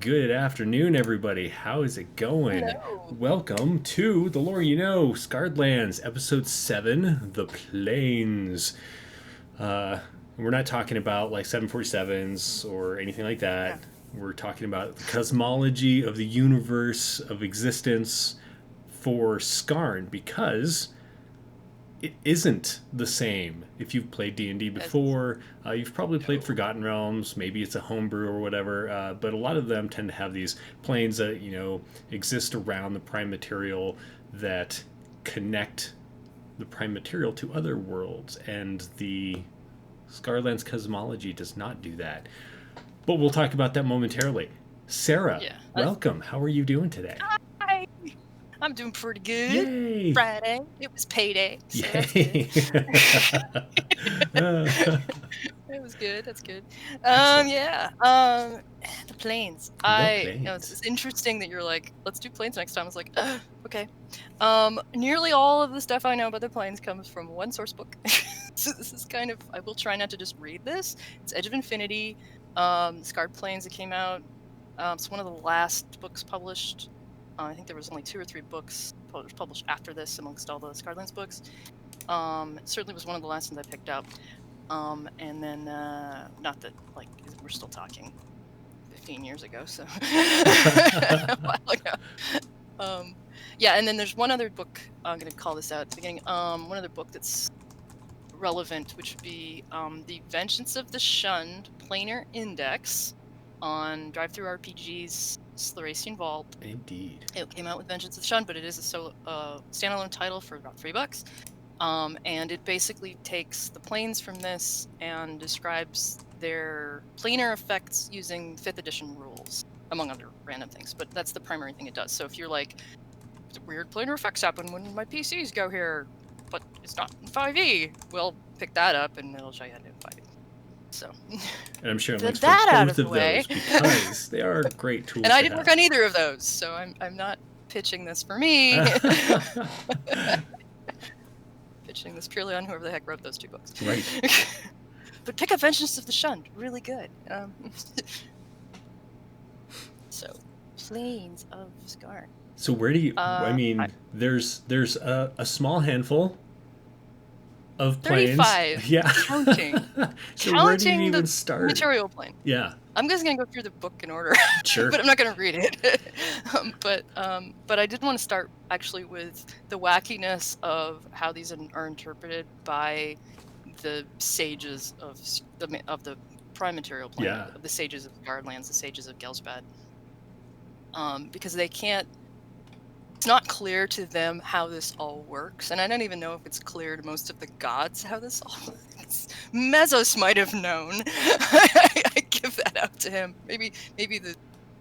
Good afternoon, everybody. How is it going? Hello. Welcome to The Lore You Know, Scarred Lands, Episode 7, The Plains. Uh, we're not talking about like 747s or anything like Yeah. that. We're talking about the cosmology of the universe of existence for Skarn because it isn't the same. If you've played D&D As before, you've probably played no. Forgotten Realms. Maybe it's a homebrew or whatever. But a lot of them tend to have these planes that exist around the prime material that connect the prime material to other worlds, and the Scarlands cosmology does not do that. But we'll talk about that momentarily. Sarah, Yeah. welcome. How are you doing today? Hi. I'm doing pretty good. Yay! Friday. It was payday, so that's good. Yay! Uh, It was good. That's good. Excellent. Yeah. The planes. The It's planes. interesting that you're like, let's do planes next time. I was like, okay. Nearly all of the stuff I know about the planes comes from one source book. So this is kind of, I will try not to just read this. It's Edge of Infinity. The Scarred Planes that came out. It's one of the last books published. I think there was only 2 or 3 books published after this amongst all the Scarlands books. It certainly was one of the last ones I picked up. And then, not that, like, we're still talking 15 years ago, so a while ago. Yeah, and then there's one other book, I'm going to call this out at the beginning. One other book that's relevant, which would be The Vengeance of the Shunned Planar Index on Drive-Thru RPG's Slaracian Vault. Indeed. It came out with Vengeance of the Shunned, but it is a standalone title for about $3. And it basically takes the planes from this and describes their planar effects using 5th edition rules, among other random things. But that's the primary thing it does. So if you're like, weird planar effects happen when my PCs go here, but it's not in 5e, we'll pick that up and it'll show you how to do it in 5e. So, And I'm sharing links with for that out both of the of way. those because they are great tools And I to didn't work on have. either of those, so I'm not pitching this for me. Pitching this purely on whoever the heck wrote those 2 books. Right. But pick up Vengeance of the Shunned, really good. So, Planes of Scar. So where do you? I Uh, I, mean, there's a small handful of planes. 35, Yeah. counting. So where do you Counting even the start? material plane. Yeah. I'm just gonna go through the book in order, Sure. but I'm not gonna read it. But I did want to start actually with the wackiness of how these are interpreted by the sages of the prime material plane, Yeah. of the sages of Guardlands, the sages of Gelsbad, because they can't. It's not clear to them how this all works, and I don't even know if it's clear to most of the gods how this all works. Mesos might have known. I give that out to him. Maybe the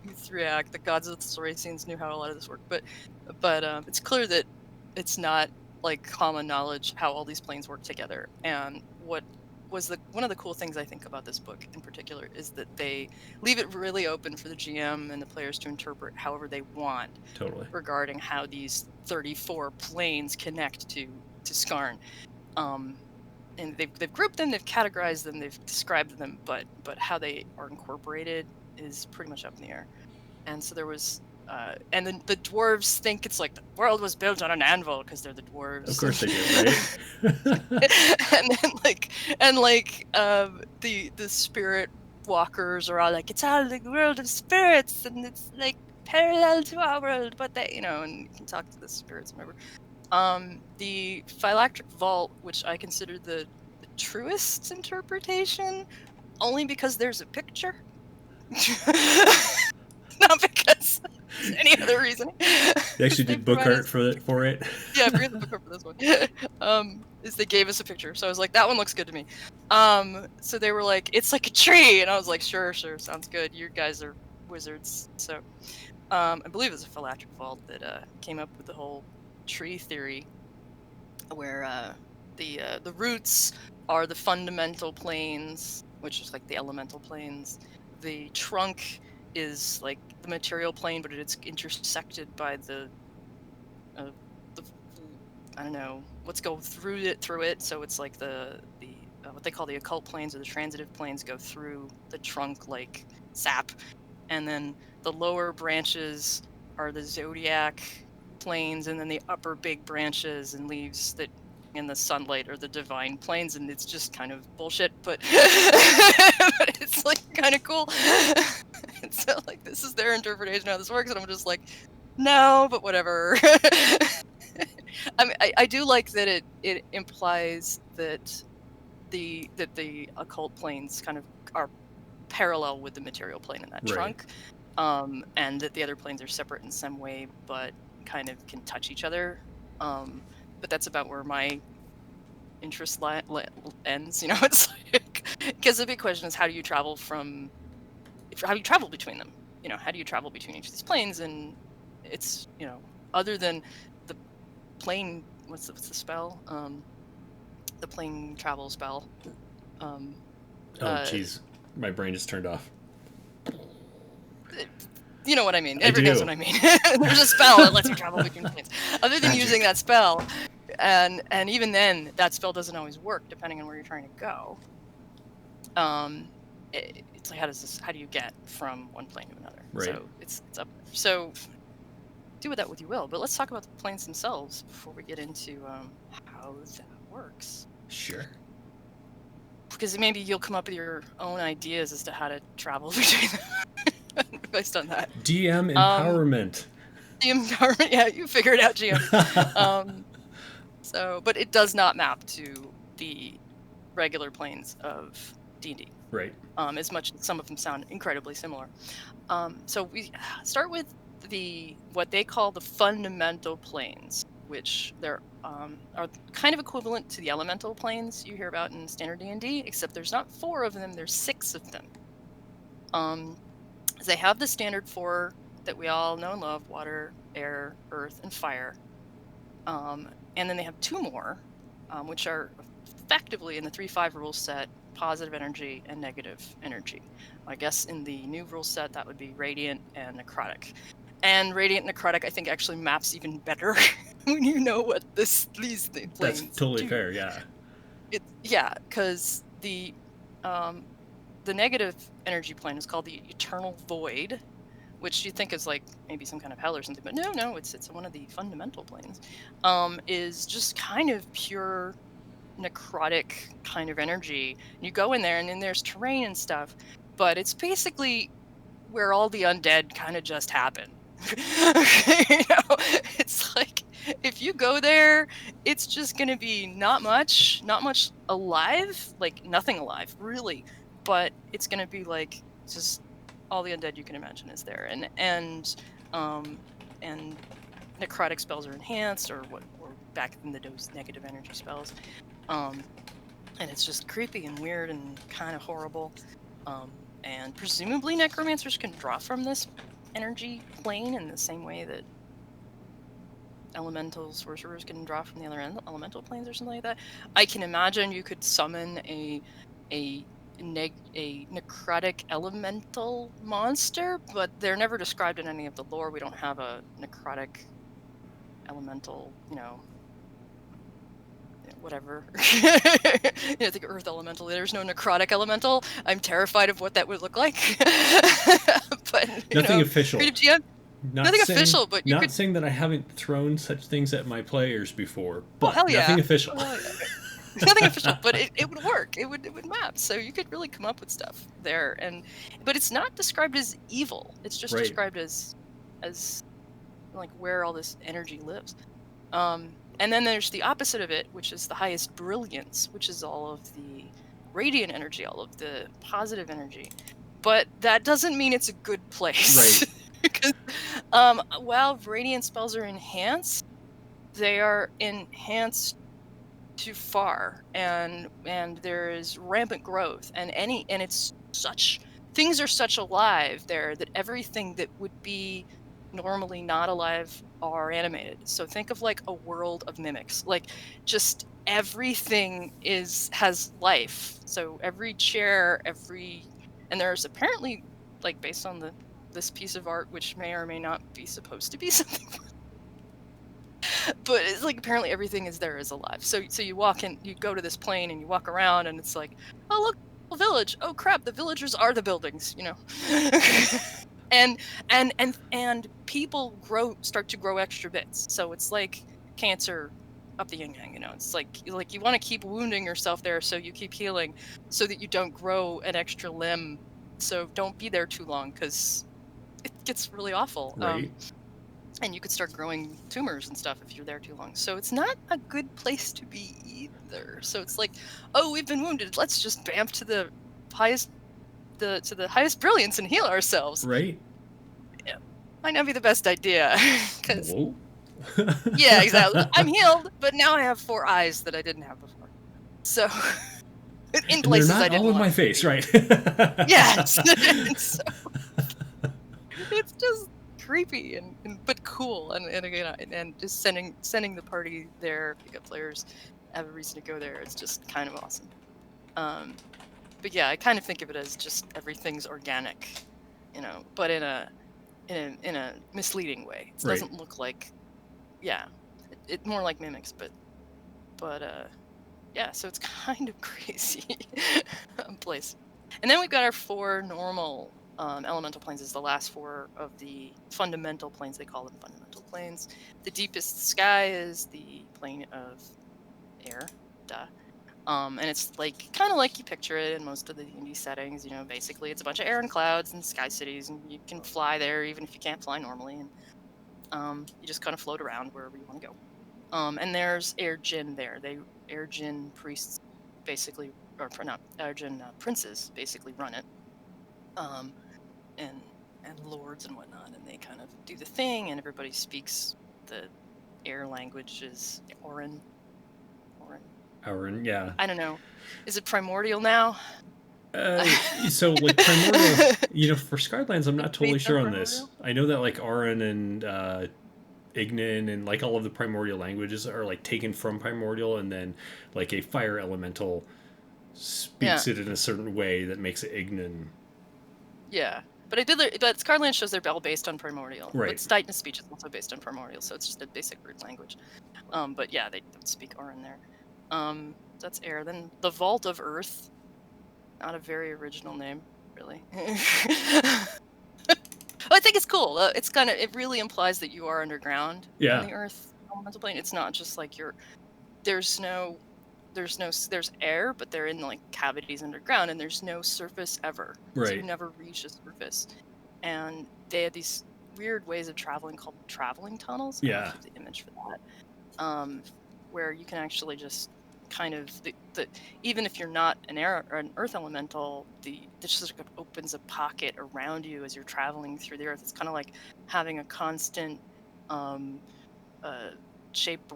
Mithriac, the gods of the Thracians, knew how a lot of this worked, but it's clear that it's not like common knowledge how all these planes work together. And what was one of the cool things I think about this book in particular is that they leave it really open for the GM and the players to interpret however they want Totally. regarding how these 34 planes connect to Skarn. And they've grouped them, they've categorized them, they've described them, but how they are incorporated is pretty much up in the air. And so there was, and then the dwarves think it's like the world was built on an anvil because they're the dwarves. Of course they do, right? and then the spirit walkers are all like, it's all the world of spirits and it's like parallel to our world, but they, and you can talk to the spirits, remember. The phylacteric vault, which I consider the truest interpretation, only because there's a picture. Not because any other reason. They actually did book art for it. Yeah, I forget the book art for this one. Is they gave us a picture, so I was like, that one looks good to me. So they were like, it's like a tree, and I was like, sure, sounds good. You guys are wizards, so I believe it's a phylacteric vault that came up with the whole tree theory, where the roots are the fundamental planes, which is like the elemental planes. The trunk is like the material plane, but it's intersected by the I don't know what's going through it. So it's like the what they call the occult planes or the transitive planes go through the trunk like sap, and then the lower branches are the zodiac planes, and then the upper big branches and leaves that in the sunlight are the divine planes, and it's just kind of bullshit, but, but it's like kind of cool. And so like this is their interpretation of how this works, and I'm just like, no, but whatever. I mean, I do like that it implies that the occult planes kind of are parallel with the material plane in that Right. trunk, and that the other planes are separate in some way, but kind of can touch each other. But that's about where my interest ends. You know, it's like, because the big question is how do you travel between them? You know, how do you travel between each of these planes? And it's, you know, other than the plane, what's the spell? The plane travel spell. Oh, jeez. My brain just turned off. You know what I mean. I Everyone knows do. what I mean. There's a spell that lets you travel between planes. Other than Magic. using that spell, and even then, that spell doesn't always work depending on where you're trying to go. It's like how do you get from one plane to another? Right. So it's up. So do with that what you will. But let's talk about the planes themselves before we get into how that works. Sure. Because maybe you'll come up with your own ideas as to how to travel between them based on that. DM empowerment. GM empowerment, yeah, you figure it out, GM. So, but it does not map to the regular planes of D&D. Right. As much as some of them sound incredibly similar. So we start with what they call the fundamental planes, which they're are kind of equivalent to the elemental planes you hear about in standard D&D, except there's not 4 of them, there's 6 of them. They have the standard 4 that we all know and love: water, air, earth, and fire. And then they have 2 more, which are effectively in the 3-5 rule set, positive energy and negative energy. I guess in the new rule set that would be radiant and necrotic. And radiant and necrotic, I think, actually maps even better when you know what these planes That's totally do. fair, yeah. Yeah, because the negative energy plane is called the eternal void, which you think is like maybe some kind of hell or something, but no, it's one of the fundamental planes. Is just kind of pure necrotic kind of energy. You go in there, and then there's terrain and stuff, but it's basically where all the undead kind of just happen. You know, it's like if you go there, it's just gonna be not much alive, like nothing alive really, but it's gonna be like just all the undead you can imagine is there, and necrotic spells are enhanced, or back in the dose negative energy spells, and it's just creepy and weird and kind of horrible, and presumably necromancers can draw from this energy plane in the same way that elemental sorcerers can draw from the other elemental planes or something like that. I can imagine you could summon a necrotic elemental monster, but they're never described in any of the lore. We don't have a necrotic elemental, whatever. The earth elemental. There's no necrotic elemental. I'm terrified of what that would look like. But nothing official. GM, nothing official, but you not could... saying that I haven't thrown such things at my players before, but hell yeah. Nothing official. Nothing official, but it would work. It would map. So you could really come up with stuff there, but it's not described as evil. It's just described as like where all this energy lives. And then there's the opposite of it, which is the highest brilliance, which is all of the radiant energy, all of the positive energy. But that doesn't mean it's a good place. Right. Because while radiant spells are enhanced, they are enhanced too far, and there is rampant growth, and it's such... things are such alive there that everything that would be normally not alive are animated. So think of like a world of mimics, like just everything has life. So every chair, and there's apparently, like, based on this piece of art, which may or may not be supposed to be something, but it's like apparently everything is alive. So you walk in, you go to this plane and you walk around, and it's like, oh look, a village. Oh crap, the villagers are the buildings, and people start to grow extra bits. So it's like cancer up the yin yang, it's like you want to keep wounding yourself there, so you keep healing so that you don't grow an extra limb. So don't be there too long, because it gets really awful. Right. And you could start growing tumors and stuff if you're there too long. So it's not a good place to be either. So it's like, oh, we've been wounded, let's just bamf to the highest brilliance and heal ourselves. Right. Yeah, might not be the best idea. Because Whoa. yeah, exactly. I'm healed, but now I have 4 eyes that I didn't have before. So in places they're not I didn't all in want my to face, be. right? Yes. So, it's just creepy but cool, and again, and just sending the party there, pick up players, have a reason to go there. It's just kind of awesome. But yeah, I kind of think of it as just everything's organic, but in a misleading way. It Right. doesn't look like, yeah, it more like mimics, but yeah. So it's kind of crazy place. And then we've got our 4 normal elemental planes as the last 4 of the fundamental planes. They call them fundamental planes. The deepest sky is the plane of air, duh. And it's like kind of like you picture it in most of the D&D settings. Basically it's a bunch of air and clouds and sky cities, and you can fly there even if you can't fly normally, and you just kind of float around wherever you want to go. And there's air djinn there. Air djinn priests basically, or not air djinn princes basically run it. And lords and whatnot, and they kind of do the thing, and everybody speaks the air language is Auran. Auran, yeah. I don't know. Is it primordial now? So like primordial, for Skylands, I'm not totally Based on sure on this. primordial? I know that like Auran and Ignan and like all of the primordial languages are like taken from primordial, and then like a fire elemental speaks it in a certain way that makes it Ignan. Yeah. But but Skylands shows they're all based on primordial. Right. But Titan's speech is also based on primordial, so it's just a basic root language. But yeah, they don't speak Auran there. That's air. Then the Vault of Earth. Not a very original name, really. I think it's cool. It really implies that you are underground Yeah. on the Earth elemental plane. It's not just like there's air, but they're in like cavities underground, and there's no surface ever. Right. So you never reach a surface. And they have these weird ways of traveling called traveling tunnels. Yeah. I have the image for that. Where you can actually just kind of even if you're not an air or an earth elemental, this just opens a pocket around you as you're traveling through the earth. It's kind of like having a constant shaped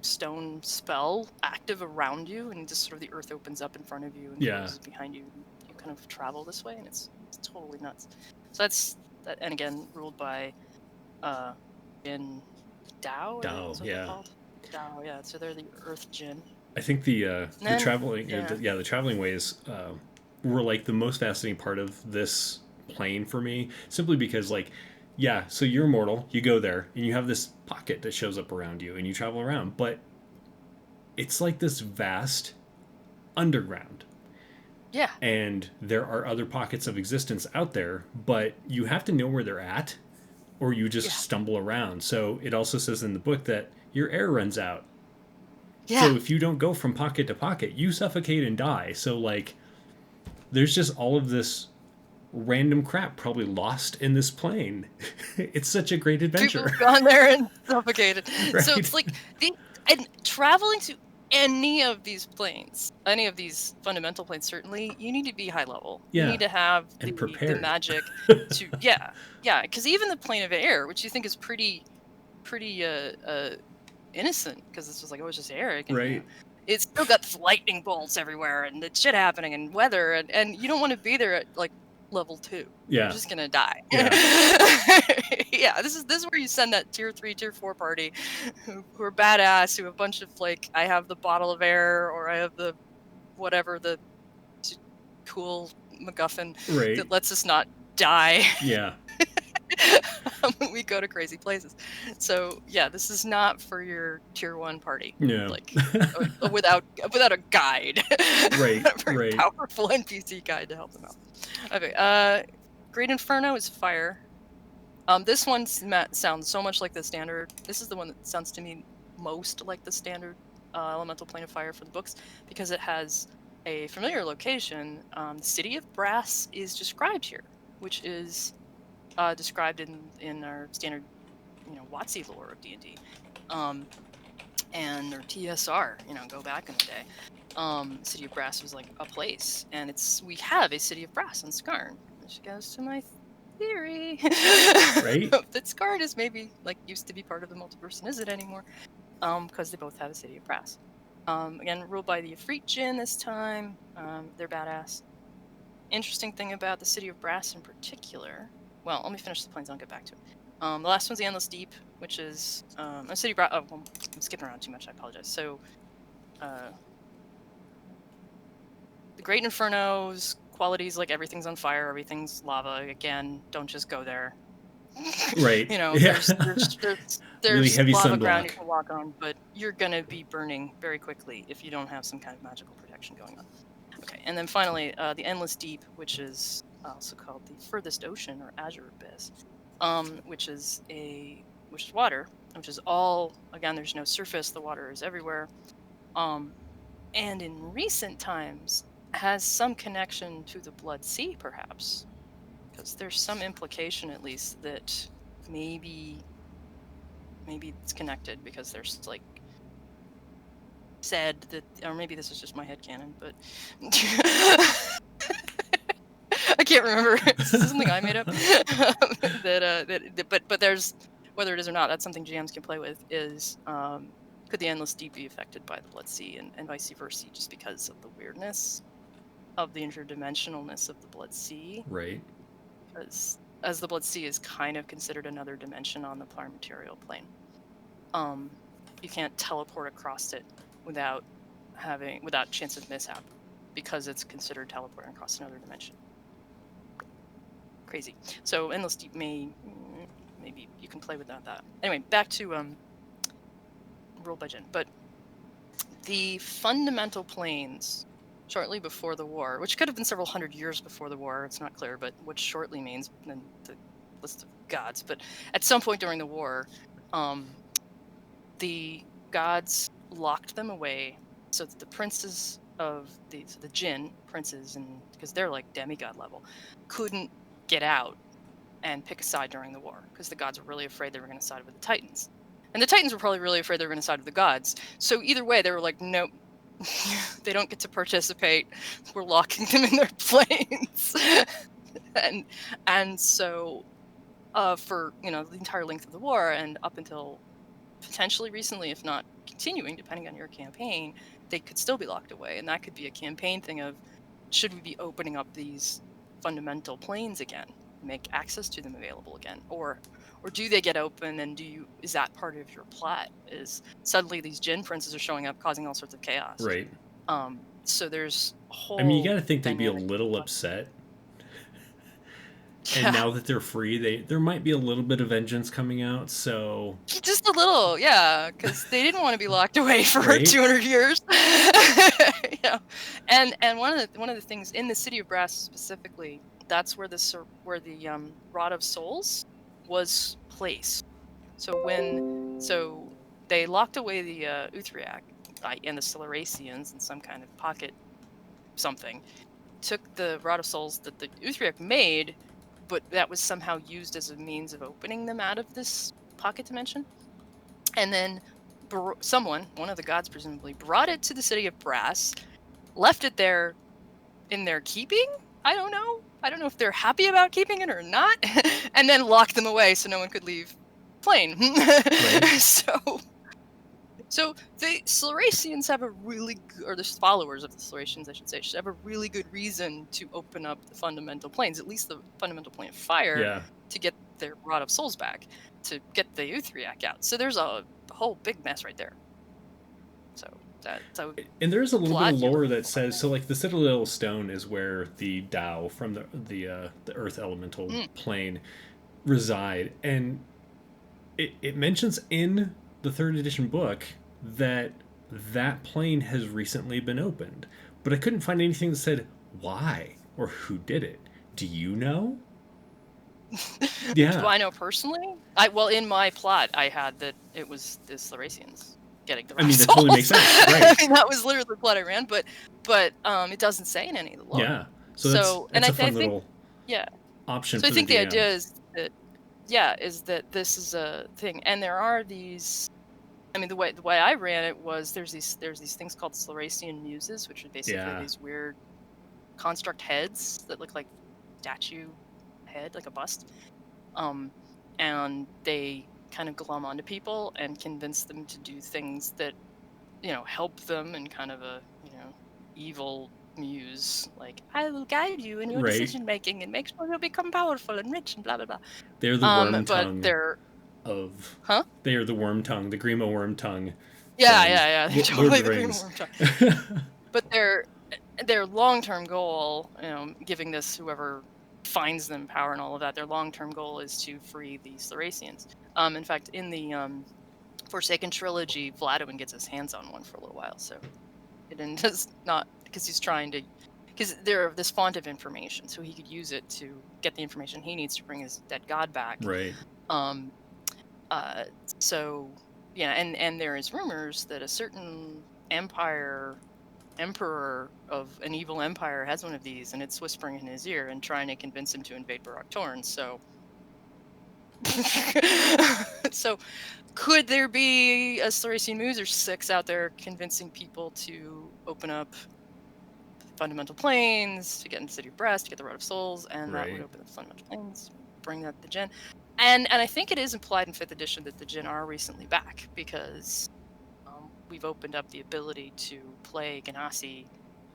stone spell active around you, and just sort of the earth opens up in front of you and closes behind you. You kind of travel this way, and it's totally nuts. So that's that, and again ruled by in Dao. Dao, yeah. Dao, yeah. So they're the Earth Djinn. I think the traveling, the traveling ways were like the most fascinating part of this plane for me, simply because like, yeah, so you're immortal, you go there, and you have this pocket that shows up around you, and you travel around, but it's like this vast underground. Yeah. And there are other pockets of existence out there, but you have to know where they're at, or you just stumble around. So it also says in the book that your air runs out. Yeah. So if you don't go from pocket to pocket, you suffocate and die. So like, there's just all of this random crap probably lost in this plane. It's such a great adventure. People have gone there and suffocated. Right. So it's like and traveling to any of these planes, any of these fundamental planes, certainly you need to be high level. Yeah. You need to have the magic to because even the plane of air, which you think is pretty innocent, because it's just like, oh, it's just air. Right. It's still got lightning bolts everywhere and it's shit happening and weather, and you don't want to be there at like level 2. Yeah. You're just gonna die. Yeah. Yeah, this is where you send that tier 3, tier 4 party who are badass, who have a bunch of like, I have the bottle of air, or I have the whatever, the cool MacGuffin that lets us not die. Yeah. When we go to crazy places. So yeah, this is not for your tier 1 party. No. Like without a guide. Right. Very powerful NPC guide to help them out. Okay. Great Inferno is fire. This one sounds so much like the standard. This is the one that sounds to me most like the standard elemental plane of fire for the books, because it has a familiar location. The City of Brass is described here, which is described in our standard, WotC lore of D&D, and or TSR. Go back in the day. City of Brass was like a place, and we have a City of Brass in Skarn, which goes to my theory Right? that Skarn is maybe like used to be part of the multiverse and isn't anymore, because they both have a City of Brass. Again, ruled by the Ifrit Jinn this time. They're badass. Interesting thing about the City of Brass in particular. Well, let me finish the planes. I'll get back to it. The last one's the Endless Deep, which is a City of Brass. Oh, well, I'm skipping around too much. I apologize. So, the Great Inferno's qualities, like everything's on fire, everything's lava. Again, don't just go there. Right. There's Really heavy lava sunblock. ground you can walk on, but you're gonna be burning very quickly if you don't have some kind of magical protection going on. Okay, and then finally, the Endless Deep, which is also called the Furthest Ocean or Azure Abyss, which is water, which is all, again, there's no surface, the water is everywhere, and in recent times has some connection to the Blood Sea, perhaps, because there's some implication, at least, that maybe it's connected, because there's like said that, or maybe this is just my headcanon, but I can't remember. This is something I made up. But there's, whether it is or not, that's something GMs can play with. Is could the Endless Deep be affected by the Blood Sea, and vice versa, just because of the weirdness of the interdimensionalness of the Blood Sea? Right. As the Blood Sea is kind of considered another dimension on the prime material plane. You can't teleport across it without chance of mishap, because it's considered teleporting across another dimension. Crazy. So Endless Deep maybe you can play with that. Anyway, back to Ruled by Jinn. But the fundamental planes shortly before the war, which could have been several hundred years before the war, it's not clear, but what shortly means in the list of gods. But at some point during the war, the gods locked them away so that the princes of the Jinn princes, and because they're like demigod level, couldn't get out and pick a side during the war, because the gods were really afraid they were going to side with the Titans, and the Titans were probably really afraid they were going to side with the gods. So either way, they were like, nope, they don't get to participate. We're locking them in their planes. and so for the entire length of the war, and up until potentially recently, if not continuing, depending on your campaign, they could still be locked away. And that could be a campaign thing of, should we be opening up these fundamental planes again, make access to them available again, or do they get open, and is that part of your plot, is suddenly these Jinn princes are showing up causing all sorts of chaos? Right. So there's a whole, I mean, you got to think they'd be a little upset. Yeah. And now that they're free, there might be a little bit of vengeance coming out. So just a little, yeah, because they didn't want to be locked away for Right? 200 years. And one of the things in the City of Brass specifically, that's where the Rod of Souls was placed. So they locked away the Uthriak and the Siluracians in some kind of pocket something, took the Rod of Souls that the Uthriak made, but that was somehow used as a means of opening them out of this pocket dimension. And then one of the gods presumably, brought it to the City of Brass, left it there in their keeping. I don't know if they're happy about keeping it or not. And then locked them away so no one could leave plane. Right. So the Siluracians have a really or the followers of the Siluracians, I should say, should have a really good reason to open up the fundamental planes, at least the fundamental plane of fire, to get their Rod of Souls back, to get the Uthriak out. So there's a whole big mess right there. And there's a little bit of lore that says, so like the Citadel Stone is where the Tao from the Earth Elemental plane reside, and it mentions in the 3rd edition book that plane has recently been opened, but I couldn't find anything that said why or who did it. Do you know? Yeah. Do I know personally? Well, in my plot, I had that it was the Slaracians getting the I mean, Rock that totally makes Souls. sense, I right? mean, that was literally the plot I ran, but it doesn't say in any of the lore. Yeah. So So, and that's a I fun think, little yeah. option So I for the think the DM. idea is that, yeah, is that this is a thing, and there are these. I mean, the way I ran it was there's these things called Slaracian muses, which are basically Yeah. these weird construct heads that look like statue head, like a bust. Um, and they kind of glom onto people and convince them to do things that help them in kind of a evil muse, like I will guide you in your Right. decision making and make sure you'll become powerful and rich and blah blah blah. They're the worm But tongue they're of. huh? They are the worm tongue, the Grima worm tongue Yeah, from yeah, yeah. They're Lord of totally the the green Rings. worm tongue. But their long-term goal, giving this whoever finds them power and all of that, their long-term goal is to free the Slaracians. In fact, in the Forsaken trilogy, Vladimir gets his hands on one for a little while, so it does not because he's trying to because they're this font of information, so he could use it to get the information he needs to bring his dead god back. Right. Um, uh, so yeah, and there is rumors that a certain emperor of an evil empire has one of these, and it's whispering in his ear and trying to convince him to invade Barak Torn. So, so could there be a Slaracian Muse or 6 out there convincing people to open up fundamental planes, to get into City of Brass, to get the Rod of Souls, and that would Right. open the fundamental planes, bring that the Jinn. And I think it is implied in 5th edition that the Jinn are recently back because we've opened up the ability to play Ganassi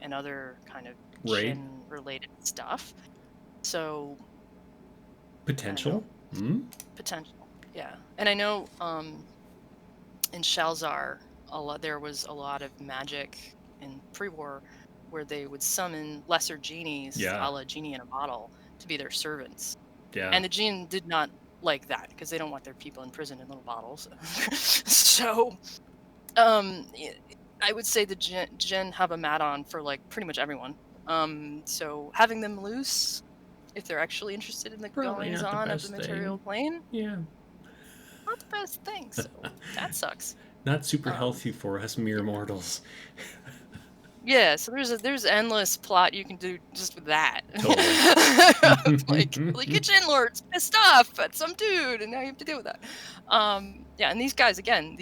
and other kind of Right. Jinn related stuff. So I don't know. Potential. Hmm? Potential. Yeah. And I know in Shalzar there was a lot of magic in pre-war where they would summon lesser genies, Yeah. a la genie in a bottle, to be their servants. Yeah. And the Jinn did not like that because they don't want their people imprisoned in little bottles. So I would say the Jinn have a mat on for like pretty much everyone. So having them loose, if they're actually interested in the Probably goings not the on of the best material thing. plane, Yeah. not the best thing. So that sucks. Not super Um, healthy for us mere mortals. yeah, so there's endless plot you can do just with that. like a Jinn Lord's pissed off at some dude, and now you have to deal with that. Yeah, and these guys again,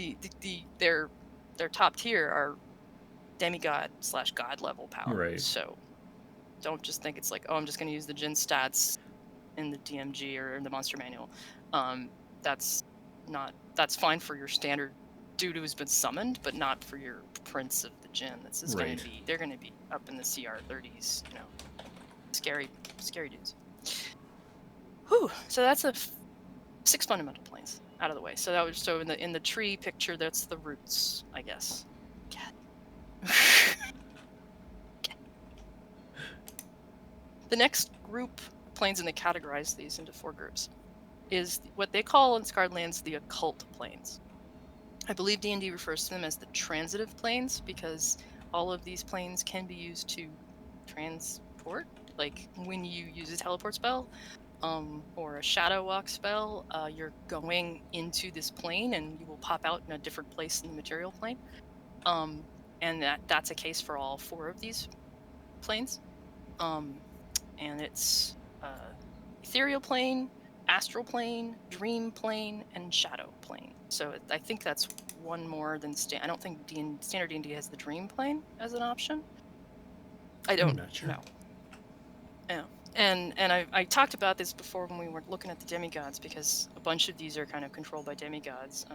their top tier are demigod / god level power. Right. So don't just think it's like, oh, I'm just going to use the Jinn stats in the DMG or in the monster manual. That's fine for your standard dude who's been summoned, but not for your prince of the Jinn. Right. They're going to be up in the CR 30s, scary dudes. Whew. So that's 6 fundamental planes out of the way. So that was in the tree picture, that's the roots, I guess. The next group of planes, and they categorize these into 4 groups, is what they call in Scarred Lands the occult planes. I believe D&D refers to them as the transitive planes because all of these planes can be used to transport. Like when you use a teleport spell or a shadow walk spell, you're going into this plane and you will pop out in a different place in the material plane. And that's a case for all 4 of these planes. And it's ethereal plane, astral plane, dream plane, and shadow plane. So I think that's one more than I don't think standard D&D has the dream plane as an option. I don't I'm not sure. know. Yeah. And I talked about this before when we were looking at the demigods because a bunch of these are kind of controlled by demigods.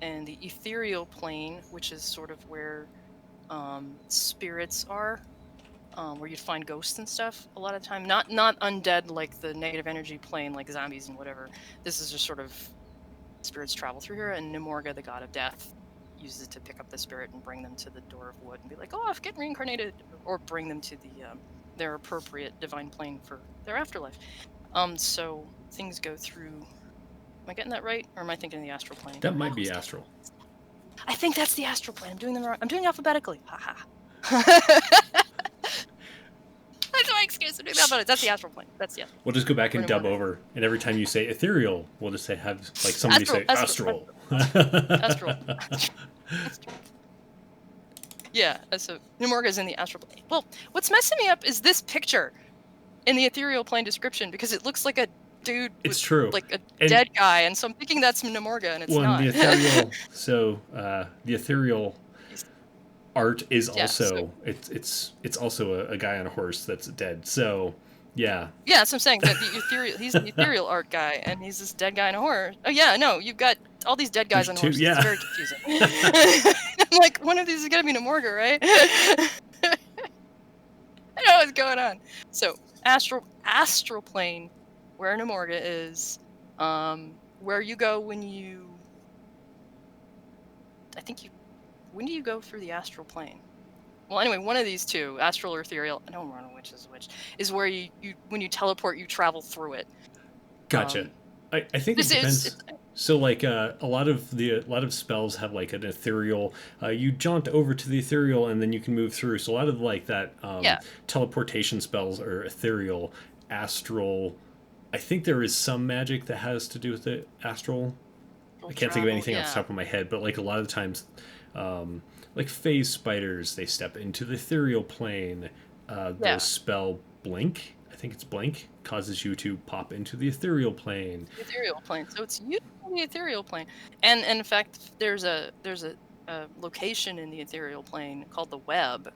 And the ethereal plane, which is sort of where spirits are, where you'd find ghosts and stuff a lot of time. Not undead like the negative energy plane, like zombies and whatever. This is just sort of spirits travel through here, and Nimorga, the god of death, uses it to pick up the spirit and bring them to the door of wood and be like, "Oh, I've get reincarnated," or bring them to their appropriate divine plane for their afterlife. So things go through. Am I getting that right, or am I thinking of the astral plane? That might be astral. I think that's the astral plane. I'm doing them wrong. I'm doing it alphabetically. Haha. That's my excuse. guys are doing that, but that's the astral plane. That's the astral. We'll just go back and We're dub gonna- over, and every time you say ethereal, we'll just say have like somebody say astral. Astral. Yeah, so Nemorga's in the astral plane. Well, what's messing me up is this picture in the ethereal plane description, because it looks like a dude It's with, true. like a And- dead guy, and so I'm thinking that's Nemorga, and it's Well, not. the ethereal. So the ethereal art is Yeah, also it's also a guy on a horse that's dead. So yeah, Yeah, that's what I'm saying. That he's the ethereal art guy, and he's this dead guy in a horror. Oh yeah, no, you've got all these dead guys There's on two, horses. yeah. It's very confusing. I'm like, one of these is gonna be Nemorga, right? I don't know what's going on. So astral plane, where Nemorga is, where you go when you. When do you go through the astral plane? Well, anyway, one of these two, astral or ethereal, I don't remember which is which, is where you when you teleport, you travel through it. gotcha. I think it depends. So like a lot of spells have like an ethereal. You jaunt over to the ethereal and then you can move through. So a lot of like that teleportation spells are ethereal, astral. I think there is some magic that has to do with the astral. I can't think of anything off the top of my head, but like a lot of times, like phase spiders, they step into the ethereal plane. The spell blink, I think it's blink, causes you to pop into the ethereal plane. The ethereal plane. So it's usually the ethereal plane, and in fact, there's a location in the ethereal plane called the web,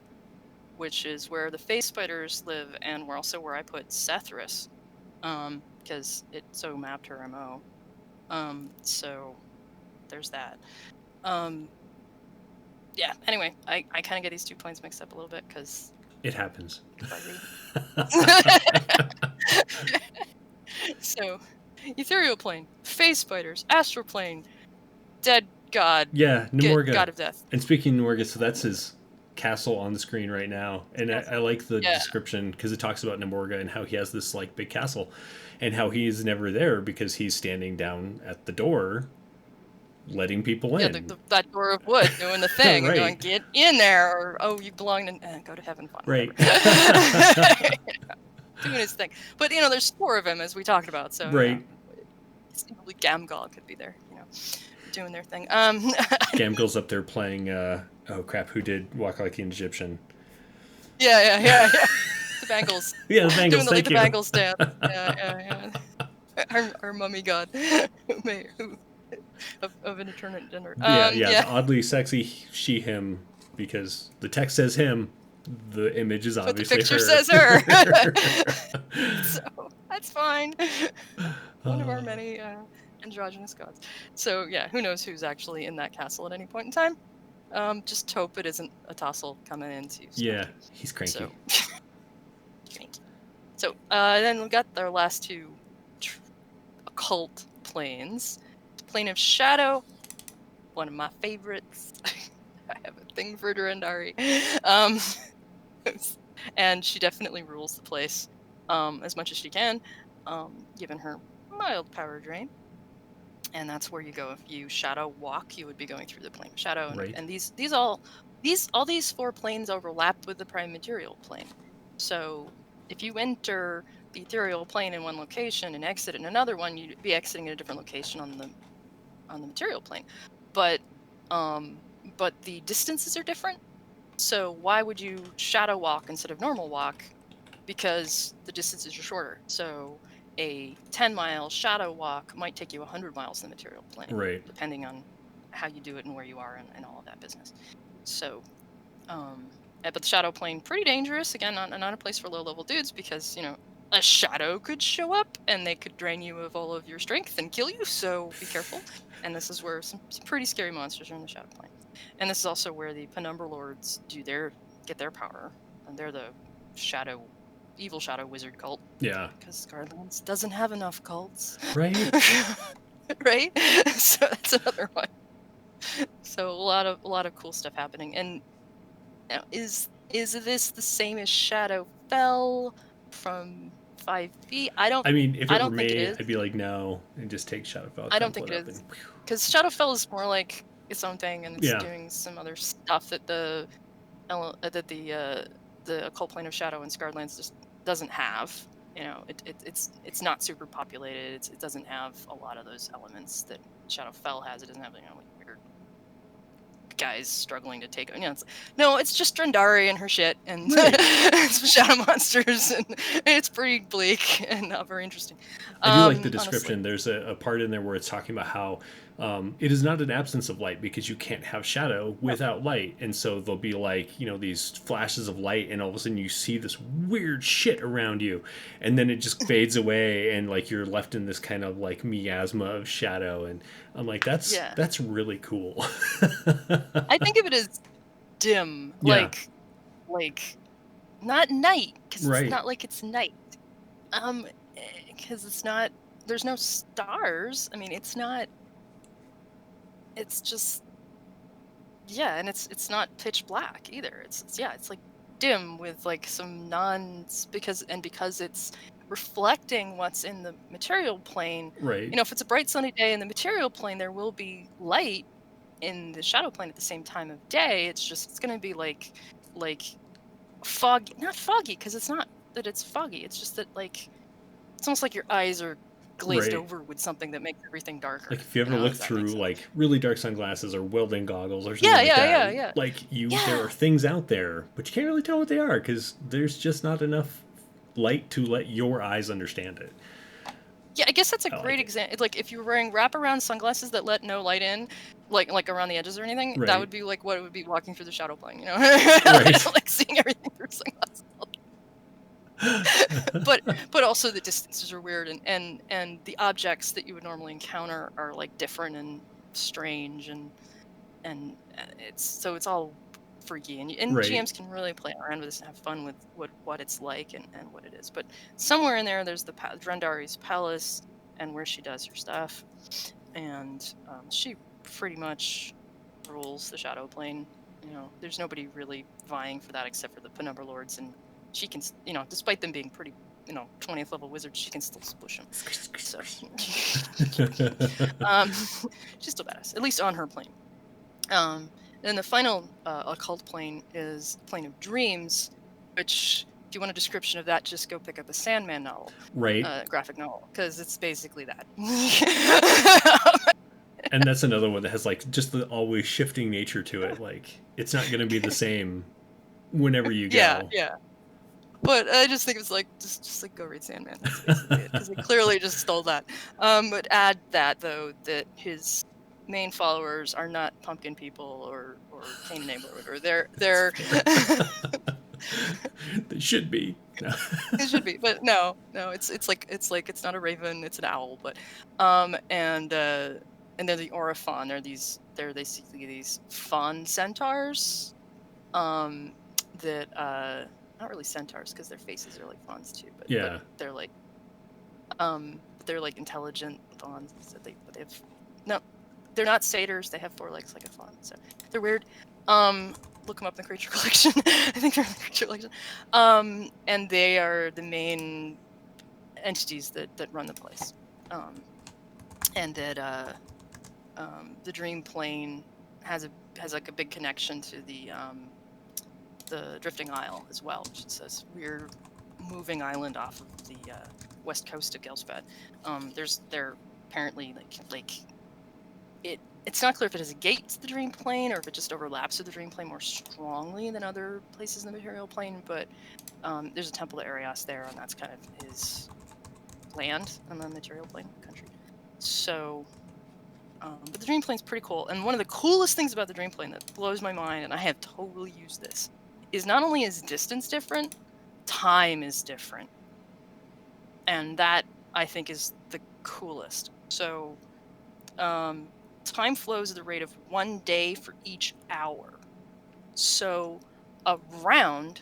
which is where the phase spiders live, and we're also where I put Sethrus, because it so mapped her MO. So there's that. Yeah, anyway, I kind of get these two planes mixed up a little bit because it happens. So, ethereal plane, phase spiders, astral plane, dead god. Yeah, Nemorga. God of death. And speaking of Nemorga, so that's his castle on the screen right now, and I like the description because it talks about Nemorga and how he has this like big castle, and how he's never there because he's standing down at the door, letting people in. Yeah, that door of wood doing the thing, right. and going, get in there, or oh, you belong in, go to heaven, fine. Right. Doing his thing, but there's 4 of him as we talked about, so right. Conceivably Gamgal could be there, doing their thing. Gamgal's up there playing. Oh crap! Who did Walk Like an Egyptian? Yeah. The Bangles. Yeah, the Bangles. Doing the Bangles dance. Yeah. Our mummy god, of an eternal gender. The oddly sexy she him, because the text says him, the image is obviously but the picture her. says her. So that's fine. One of our many androgynous gods. So yeah, who knows who's actually in that castle at any point in time. Just hope it isn't a Tossel coming in to. Yeah, he's cranky. So, so then we got our last 2 occult planes. The plane of shadow, one of my favorites. I have a thing for Durandari. And she definitely rules the place as much as she can, given her mild power drain. And that's where you go. If you shadow walk, you would be going through the plane of shadow. Right. And all these 4 planes overlap with the prime material plane. So if you enter the ethereal plane in one location and exit in another one, you'd be exiting at a different location on the material plane. But the distances are different. So why would you shadow walk instead of normal walk? Because the distances are shorter. So a 10-mile shadow walk might take you 100 miles in the material plane, right? Depending on how you do it and where you are and all of that business. So, but the shadow plane, pretty dangerous. Again, not a place for low-level dudes because a shadow could show up and they could drain you of all of your strength and kill you. So be careful. And this is where some pretty scary monsters are in the shadow plane. And this is also where the Penumbra Lords get their power, and they're the evil shadow wizard cult. Yeah. Because Scarlands doesn't have enough cults. Right. Right. So that's another one. So a lot of cool stuff happening. And now, is this the same as Shadowfell from 5e? I mean, if it were me, think it is. I'd be like, no, and just take Shadowfell. I don't think it is. Because Shadowfell is more like its own thing, and it's doing some other stuff that the occult plane of shadow and Scarred Lands just doesn't have. It's not super populated. It doesn't have a lot of those elements that Shadowfell has. It doesn't have like weird guys struggling to take. It's just Drendari and her shit and some shadow monsters, and it's pretty bleak and not very interesting. I do like the description. Honestly. There's a part in there where it's talking about how it is not an absence of light because you can't have shadow without light. And so there'll be like, these flashes of light, and all of a sudden you see this weird shit around you. And then it just fades away, and like you're left in this kind of like miasma of shadow. And I'm like, that's really cool. I think of it as dim, like not night, because it's not like it's night. Because it's not, there's no stars. I mean, it's just, and it's not pitch black either. It's like dim with like some because it's reflecting what's in the material plane. Right. If it's a bright sunny day in the material plane, there will be light in the shadow plane at the same time of day. It's going to be like foggy, not foggy, because it's not that it's foggy. It's just that like it's almost like your eyes are glazed over with something that makes everything darker. Like if you ever look through like really dark sunglasses or welding goggles or something that, like there are things out there, but you can't really tell what they are because there's just not enough light to let your eyes understand it. Yeah, I guess that's a great example. Like if you were wearing wraparound sunglasses that let no light in, like around the edges or anything, that would be like what it would be walking through the shadow plane, like seeing everything through sunglasses. but also the distances are weird, and the objects that you would normally encounter are like different and strange, and it's all freaky, and GMs can really play around with this and have fun with what it's like and what it is. But somewhere in there's the Drendari's palace and where she does her stuff, and she pretty much rules the shadow plane. There's nobody really vying for that except for the Penumbra Lords, and she can, despite them being pretty, 20th level wizards, she can still spush them. So she's still badass, at least on her plane. Then the final occult plane is Plane of Dreams, which, if you want a description of that, just go pick up a Sandman novel, graphic novel, because it's basically that. And that's another one that has like just the always shifting nature to it. Like it's not going to be the same whenever you go. Yeah. But I just think it's like just like go read Sandman, because they clearly just stole that. But add that though, that his main followers are not pumpkin people or Cain neighborhood, or they're they should be. It should be, but no, it's not a raven, it's an owl. But and they're the Oraphon. They're basically these fawn centaurs, that not really centaurs because their faces are like fawns too, but they're like intelligent fawns. But they have they're not satyrs. They have 4 legs like a fawn, so they're weird. Look them up in the creature collection. I think they're in the creature collection. And they are the main entities that run the place. And that the dream plane has like a big connection to the Drifting Isle as well, which is this weird moving island off of the west coast of Gelspad. They're apparently like it's not clear if it has a gate to the dream plane or if it just overlaps with the dream plane more strongly than other places in the material plane. But there's a temple to Arias there, and that's kind of his land on the material plane country. So, but the dream plane's pretty cool. And one of the coolest things about the dream plane that blows my mind, and I have totally used this, is not only is distance different, time is different. And that, I think, is the coolest. So, time flows at the rate of 1 day for each hour. So, a round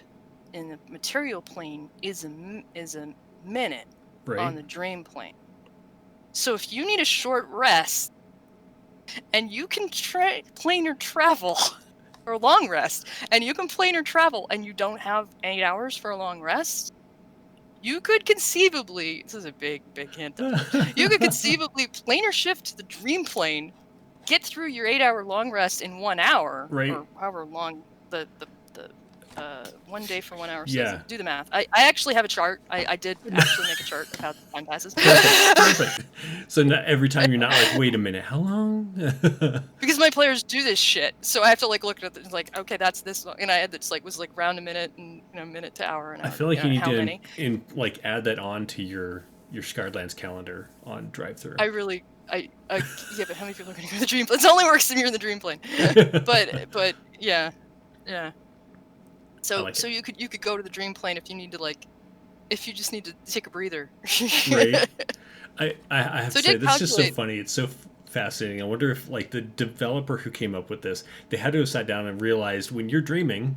in the material plane is a minute on the dream plane. So, if you need a short rest, and you can planar travel, or a long rest, and you can planar travel, and you don't have 8 hours for a long rest, you could conceivably, this is a big hint, you could conceivably planar shift to the dream plane, get through your 8 hour long rest in 1 hour, or however long the 1 day for 1 hour. So Yeah. do the math. I actually have a chart. I did actually make a chart of how the time passes. Perfect. So not, every time you're not like, wait a minute, how long? Because my players do this shit, so I have to like look at it like, okay, that's this long. And I had this like was like round a minute and minute to hour and I hour. feel like you need how to many? like add that on to your Scarlands calendar on drive-through. Yeah, but how many people are going to go to the dream plane? It only works if you're in the dream plane. but yeah. So like it. you could go to the dream plane if you need to if you just need to take a breather. Right. I have So to say, this is just so calculate. funny. It's so fascinating. I wonder if like the developer who came up with this, they had to have sat down and realized when you're dreaming,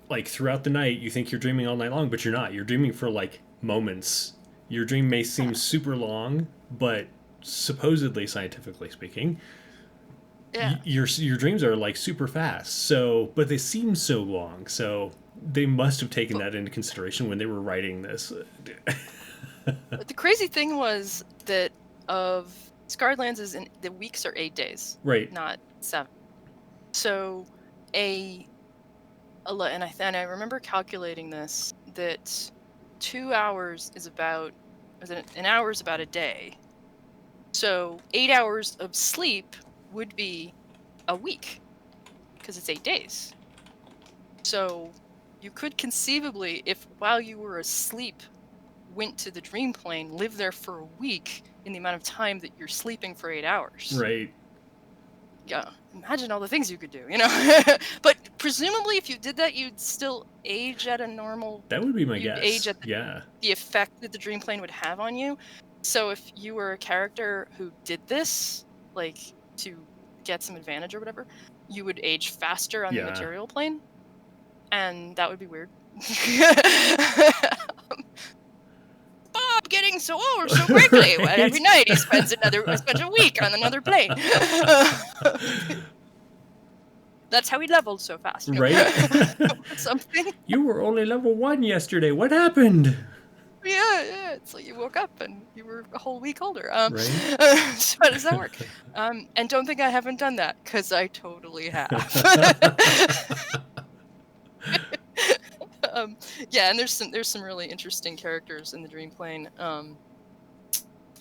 like throughout the night, you think you're dreaming all night long, but you're not. You're dreaming for like moments. Your dream may seem super long, but supposedly, scientifically speaking, Yeah. your dreams are like super fast. So, but they seem so long. So they must have taken that into consideration when they were writing this. But the crazy thing was that of Scarred Lands is in the weeks are 8 days, Right. not 7. So and I remember calculating this that 2 hours is about an hour is about a day. So 8 hours of sleep would be a week because it's 8 days. So you could conceivably, if while you were asleep, went to the dream plane, live there for a week in the amount of time that you're sleeping for 8 hours. Right. Yeah, imagine all the things you could do, But presumably, if you did that, you'd still age at a normal. That would be my You'd guess. age at Yeah. the effect that the dream plane would have on you. So if you were a character who did this, like to get some advantage or whatever, you would age faster on the material plane, and that would be weird. Bob getting so old so quickly. Well, every night he spends a week on another plane. That's how he leveled so fast. Right? Something. You were only level 1 yesterday. What happened? Yeah. It's like you woke up and you were a whole week older. Right? So how does that work? And don't think I haven't done that, because I totally have. Yeah, and there's some really interesting characters in the dream plane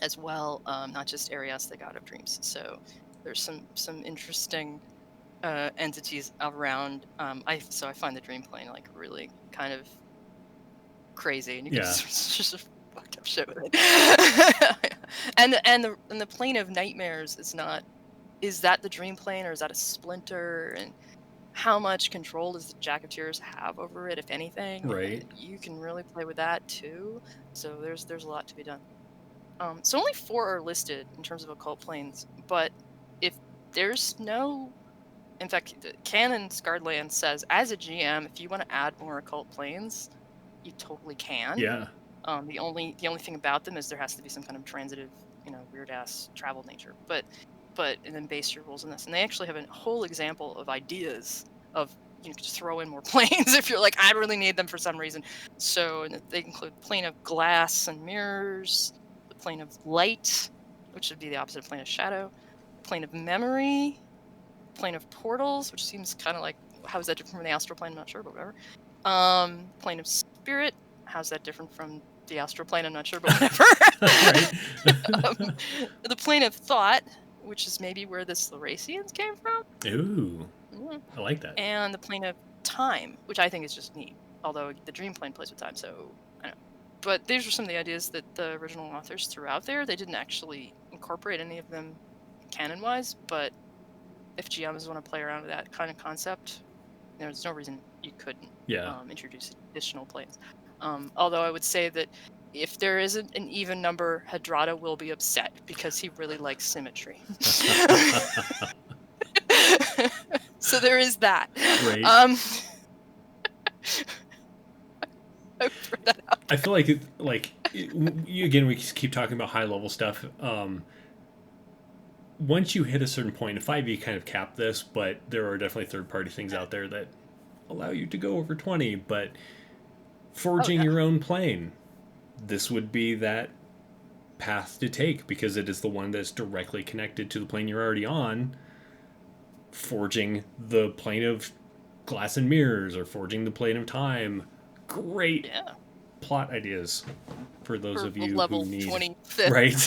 as well, not just Arias, the god of dreams. So there's some interesting entities around. I find the dream plane like really kind of crazy, and you can just fucked up shit with it. and the plane of nightmares is that the dream plane, or is that a splinter? And how much control does the Jack of Tears have over it, if anything? Right. You can really play with that too. So there's a lot to be done. So only 4 are listed in terms of occult planes, but if there's no, in fact, Canon Scarred Lands says, as a GM, if you want to add more occult planes, you totally can. Yeah. The only thing about them is there has to be some kind of transitive, weird ass travel nature. But and then base your rules on this. And they actually have a whole example of ideas of just throw in more planes if you're like, I really need them for some reason. So they include plane of glass and mirrors, the plane of light, which would be the opposite of plane of shadow, plane of memory, plane of portals, which seems kind of like, how is that different from the astral plane? I'm not sure, but whatever. Plane of spirit, how's that different from the astral plane? I'm not sure, but whatever. The plane of thought, which is maybe where the Slaracians came from. Ooh, I like that. And the plane of time, which I think is just neat. Although the dream plane plays with time, so I don't know. But these are some of the ideas that the original authors threw out there. They didn't actually incorporate any of them canon-wise, but if GMs want to play around with that kind of concept, there's no reason you couldn't introduce additional planes. Although I would say that if there isn't an even number, Hadrada will be upset because he really likes symmetry. So there is that. Right. I feel like again, we keep talking about high level stuff. Once you hit a certain point, in 5e kind of capped this, but there are definitely third-party things out there that allow you to go over 20, but forging your own plane, this would be that path to take, because it is the one that's directly connected to the plane you're already on. Forging the plane of glass and mirrors or forging the plane of time. Great Yeah. plot ideas for those For of you who level need 25th. right.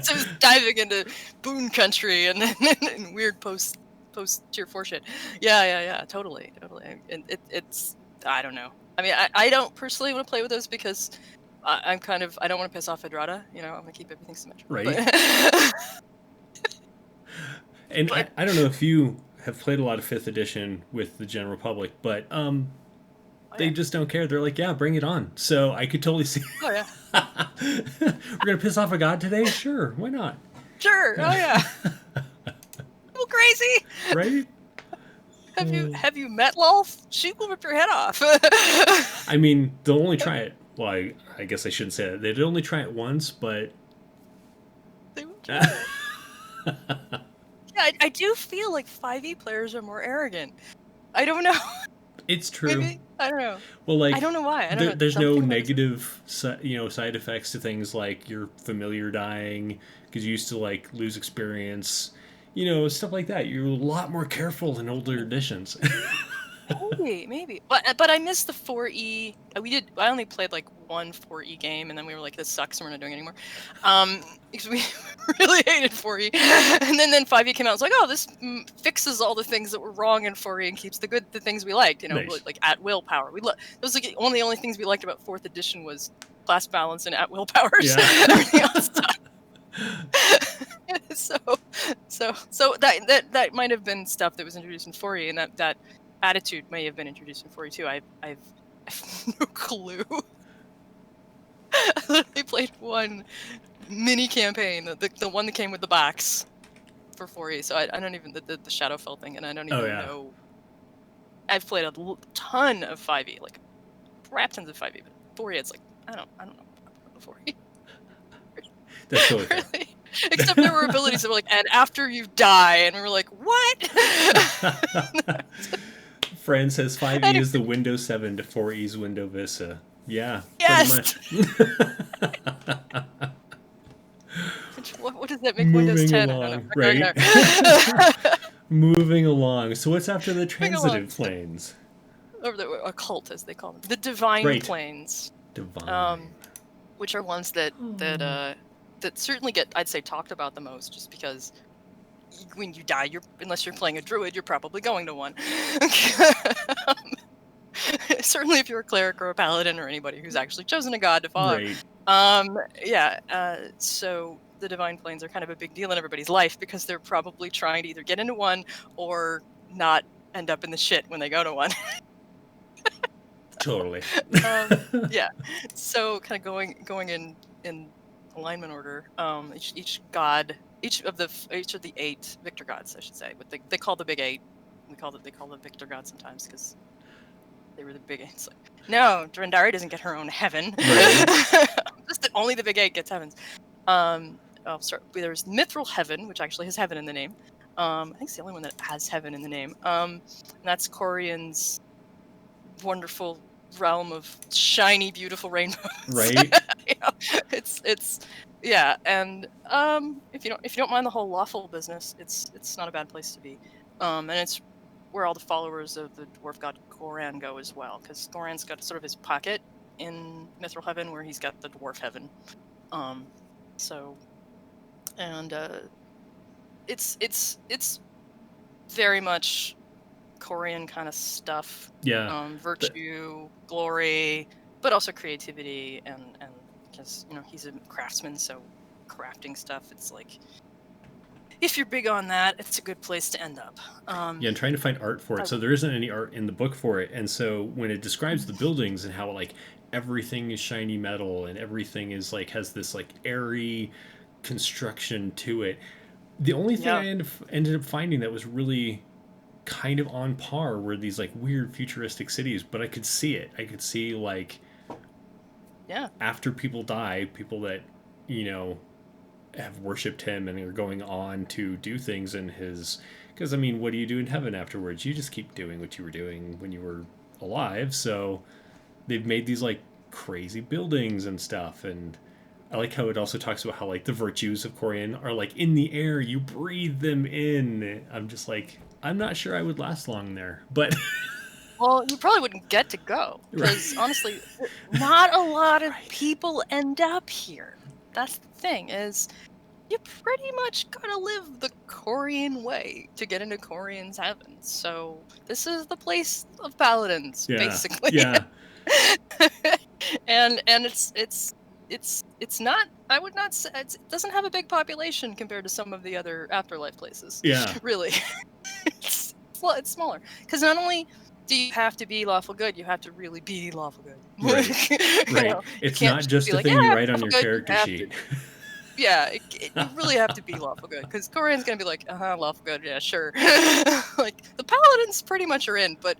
So it's diving into Boon Country and weird post tier 4 shit. Yeah, totally. And it's I don't know. I mean, I don't personally want to play with those because I'm kind of I don't want to piss off Hydrata. You know, I'm gonna keep everything symmetrical. Right. But And but I don't know if you have played a lot of 5th edition with the general public, but oh they yeah, just don't care. They're like, yeah, bring it on. So I could totally see. oh yeah, We're gonna piss off a god today? Sure, why not? sure, oh yeah. Well, crazy. Right? Have you met Lolth? She will rip your head off. I mean, they'll only try it. Well, I guess I shouldn't say that. They'd only try it once, but They will try it. Yeah, I do feel like 5e players are more arrogant. I don't know. it's true. Maybe I don't know. Well, like I don't know why. I don't know. there's no Something about it. negative, side effects to things like your familiar dying because you used to like lose experience, stuff like that. You're a lot more careful in older editions. Maybe. But I missed the 4e. I only played like one 4e game, and then we were like, this sucks, and we're not doing it anymore. Because we really hated 4e. And then 5e came out. I was like, oh, this fixes all the things that were wrong in 4e and keeps the things we liked. Nice. Like at will power. Those like the only things we liked about 4th edition was class balance and at will powers. Yeah. Everything else so that might have been stuff that was introduced in 4e, and that attitude may have been introduced in 4e too. I've no clue. I literally played one mini campaign, the one that came with the box for 4e. So I don't even the Shadowfell thing, and I don't even know. I've played a ton of 5e, like crap tons of 5e, but 4e it's like I don't know about 4e. That's totally fair. Really? Except there were abilities that were like, and after you die, and we were like, what? Friend says 5e is the Windows 7 to 4e's Windows Vista. Yeah, yes. pretty much. What does that make Windows 10? Along, right? Moving along. So what's after the transitive planes? Or the occult, as they call them. The divine planes. Divine. Which are ones that certainly get, I'd say, talked about the most, just because when you die, unless you're playing a druid, you're probably going to one. Certainly if you're a cleric or a paladin or anybody who's actually chosen a god to follow. Right. So the divine planes are kind of a big deal in everybody's life because they're probably trying to either get into one or not end up in the shit when they go to one. Totally. Yeah. So kind of going in alignment order. Each of the 8 victor gods, I should say. But they call the big 8. They call them victor gods sometimes because they were the big 8. It's like, no, Drendari doesn't get her own heaven. Right. Only the big 8 gets heavens. I'll start. There's Mithril Heaven, which actually has heaven in the name. I think it's the only one that has heaven in the name. And that's Corian's wonderful realm of shiny, beautiful rainbows. Right. It's yeah, and if you don't mind the whole lawful business, it's not a bad place to be. And it's where all the followers of the dwarf god Goran go as well, because Goran's got sort of his pocket in Mithril Heaven where he's got the dwarf heaven. It's very much Corian kind of stuff. Yeah. Virtue, glory, but also creativity, and because he's a craftsman, so crafting stuff. It's like if you're big on that, it's a good place to end up. And trying to find art for it. So there isn't any art in the book for it, and so when it describes the buildings and how like everything is shiny metal and everything is like has this like airy construction to it, the only thing I ended up finding that was really kind of on par were these like weird futuristic cities, but I could see it. I could see like after people die, people that have worshipped him and are going on to do things in his, because I mean, what do you do in heaven afterwards? You just keep doing what you were doing when you were alive. So they've made these like crazy buildings and stuff, and I like how it also talks about how like the virtues of Corian are like in the air, you breathe them in. I'm just like, I'm not sure I would last long there, but Well, you probably wouldn't get to go because right. honestly, not a lot of Right. people end up here. That's the thing is you pretty much gotta live the Corian way to get into Corian's heaven. So this is the place of paladins, Yeah. basically. Yeah. And it's not. I would not say it doesn't have a big population compared to some of the other afterlife places. Yeah. Really, it's smaller because not only do you have to be lawful good, you have to really be lawful good. Right. You Right. know, you It's can't not just just be a like, yeah, thing you I'm write on lawful your good. You character have to. sheet. Yeah, you really have to be lawful good because Corian's gonna be like, lawful good, yeah, sure. Like the paladins pretty much are in, but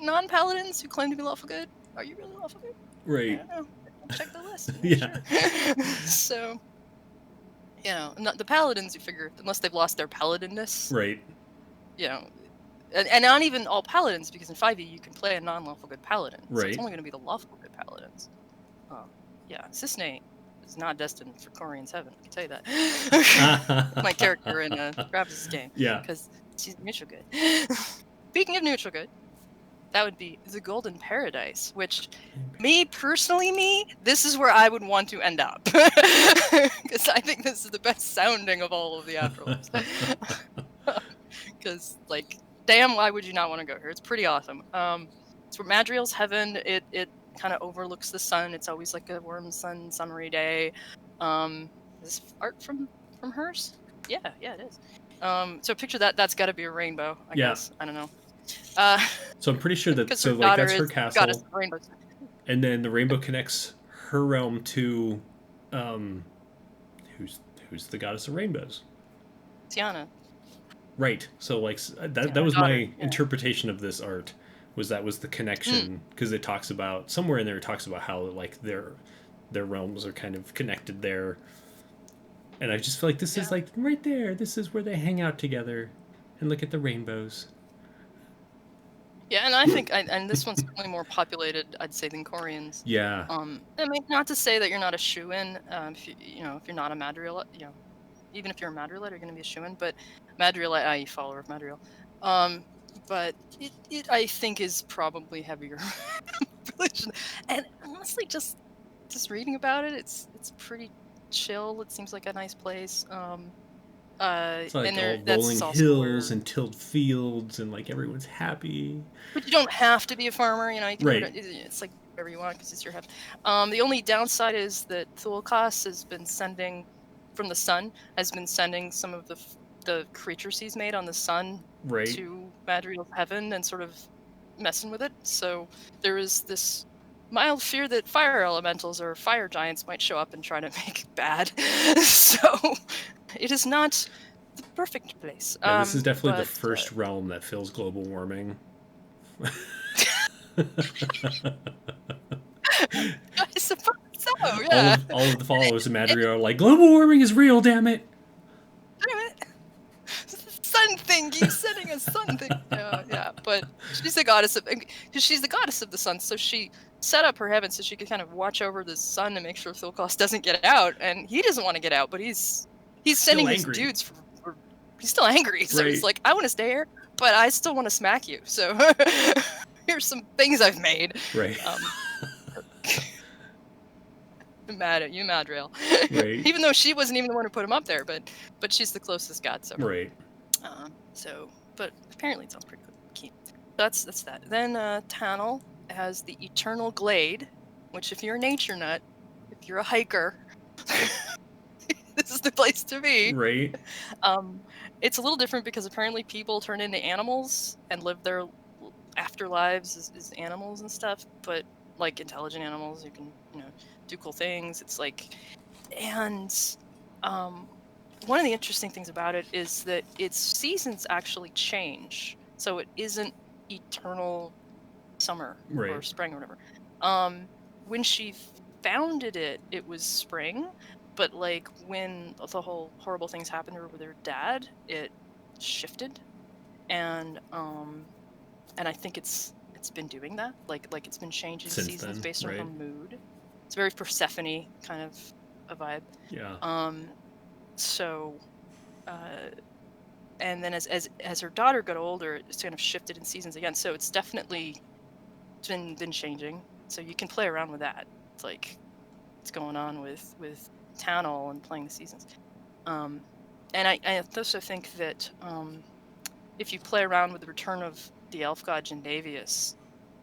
non-paladins who claim to be lawful good, are you really lawful good? I Right. don't know. Check the list and make Yeah. sure. So the paladins, you figure, unless they've lost their paladinness, Right. you know, and not even all paladins, because in 5e you can play a non-lawful good paladin, so it's Right. only going to be the lawful good paladins. Yeah, Cisne is not destined for Corian's heaven. I can tell you that. My character in Travis's game, Yeah. because she's neutral good. Speaking of neutral good, that would be the Golden Paradise, which me personally, this is where I would want to end up. Because I think this is the best sounding of all of the afterlives. Because, like, damn, why would you not want to go here? It's pretty awesome. It's where Madriel's heaven. It kind of overlooks the sun. It's always like a warm summery day. Is this art from hers? Yeah, it is. So picture that. That's got to be a rainbow, I Yeah. guess. I don't know. So I'm pretty sure that Because her like daughter that's her is goddess castle, of rainbows. and then the rainbow connects her realm to um who's the goddess of rainbows. Tiana. Right. So like Yeah, that her was daughter. my Yeah. interpretation of this art, was the Mm. connection, because it talks about somewhere in there, it talks about how like their realms are kind of connected there, and I just feel like this is Yeah. like right there. This is where they hang out together and look at the rainbows. Yeah, and I think, and this one's certainly more populated, I'd say, than Corian's. Yeah. I mean, not to say that you're not a shoo-in, if if you're not a Madrielite, even if you're a Madrielite, you're going to be a shoo-in. But Madrielite, i.e., follower of Madriel, but it I think is probably heavier population. And honestly, just reading about it, it's pretty chill. It seems like a nice place. It's like all rolling That's also hills where. and tilled fields, and like everyone's happy. But you don't have to be a farmer, you can Right. it's like whatever you want because it's your heaven. The only downside is that Thulkas has been sending from the sun, has been sending some of the creatures he's made on the sun Right. to Madriel's heaven and sort of messing with it. So there is this mild fear that fire elementals or fire giants might show up and try to make it bad. So it is not the perfect place. Yeah, this is definitely the But first realm that feels global warming. I suppose so, all yeah. of the followers of Madrid are like, global warming is real, damn it. Damn it. Sun thing keeps sending a sun thing. Yeah, but she's the goddess of, because she's the goddess of the sun, so she set up her heaven so she could kind of watch over the sun and make sure Thulkas doesn't get out, and he doesn't want to get out, but he's sending his angry. dudes for he's still angry, so he's Right. like, I want to stay here, but I still want to smack you. So here's some things I've made. Right. I'm mad at you, Madriel. Right. Even though she wasn't even the one who put him up there, but she's the closest god. So Right. But apparently it sounds pretty keen. That's that. Then Tannel has the Eternal Glade, which if you're a nature nut, if you're a hiker, this is the place to be. Right. It's a little different because apparently people turn into animals and live their afterlives as animals and stuff, but like intelligent animals, you can do cool things. It's like, and one of the interesting things about it is that its seasons actually change, so it isn't eternal summer or spring or whatever. When she founded it, it was spring, but like when the whole horrible things happened to her with her dad, it shifted, and I think it's been doing that, like it's been changing Since seasons then, based on right. her mood. It's very Persephone kind of a vibe. Yeah. So and then as her daughter got older, it's kind of shifted in seasons again. So it's definitely been changing. So you can play around with that. It's like what's going on with Townall and playing the seasons. And I also think that if you play around with the return of the elf god Gendavius,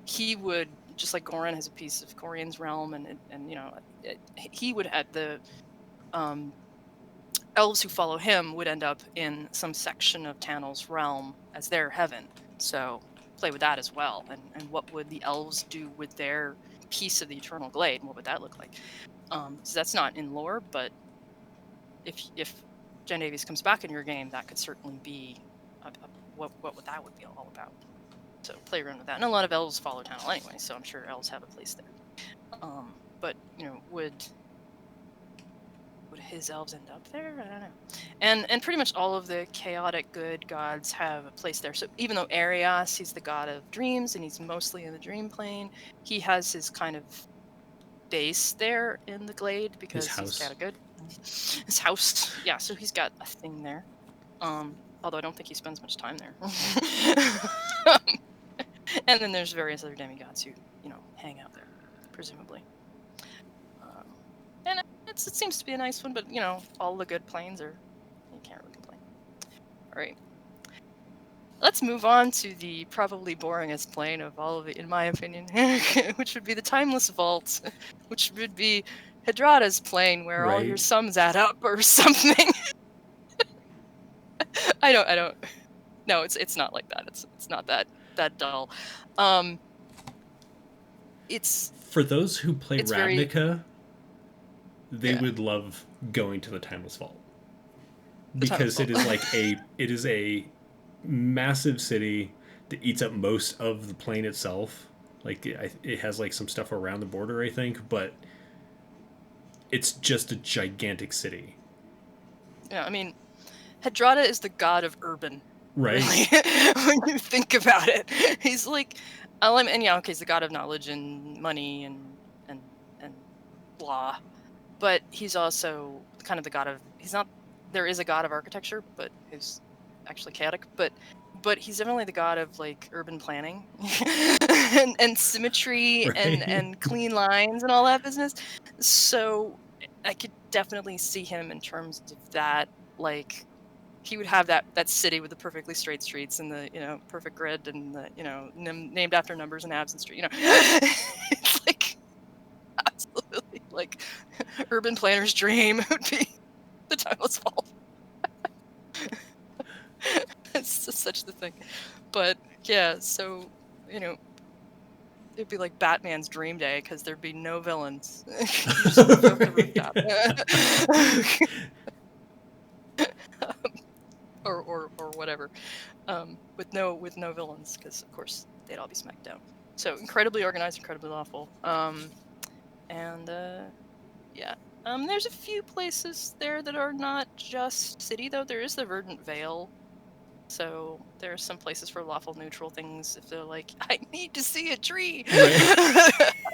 he would, just like Goran has a piece of Corian's realm, and you know, he would have the elves who follow him would end up in some section of Tannel's realm as their heaven. So play with that as well. And what would the elves do with their piece of the Eternal Glade? What would that look like? So that's not in lore, but if Gendavius comes back in your game, that could certainly be what that would be all about. So play around with that. And a lot of elves follow Tannel anyway, so I'm sure elves have a place there. But you know, would his elves end up there? I don't know. And pretty much all of the chaotic good gods have a place there. So even though Arias, he's the god of dreams and he's mostly in the dream plane, he has his kind of base there in the glade because he's kind of good. His house, yeah. So he's got a thing there. Although I don't think he spends much time there. And then there's various other demigods who, you know, hang out there, presumably. And it seems to be a nice one, but you know, all the good planes are, you can't really complain. All right. Let's move on to the probably boringest plane of all of it, in my opinion, which would be the Timeless Vault, which would be Hydrata's plane, where all your sums add up or something. I don't. No, it's not like that. It's not that dull. It's for those who play Ravnica. They would love going to the Timeless Vault because it is a massive city that eats up most of the plane itself. Like it has like some stuff around the border, I think, but it's just a gigantic city. Yeah, I mean, Hydrata is the god of urban, right? Really, when you think about it, he's like, and yeah, okay, he's the god of knowledge and money and blah. But he's also kind of the god of, there is a god of architecture, but who's actually chaotic, but he's definitely the god of like urban planning and symmetry and clean lines and all that business. So I could definitely see him in terms of that, like he would have that city with the perfectly straight streets and the, you know, perfect grid and the, you know, named after numbers and abs and street, you know. It's like absolutely like urban planner's dream would be the Timeless Vault. It's just such the thing. But yeah, so, you know, it'd be like Batman's dream day because there'd be no villains. Or whatever, with no villains, because of course they'd all be smacked down. So incredibly organized, incredibly lawful. Yeah. There's a few places there that are not just city, though. There is the Verdant Vale. So there are some places for lawful neutral things if they're like, I need to see a tree.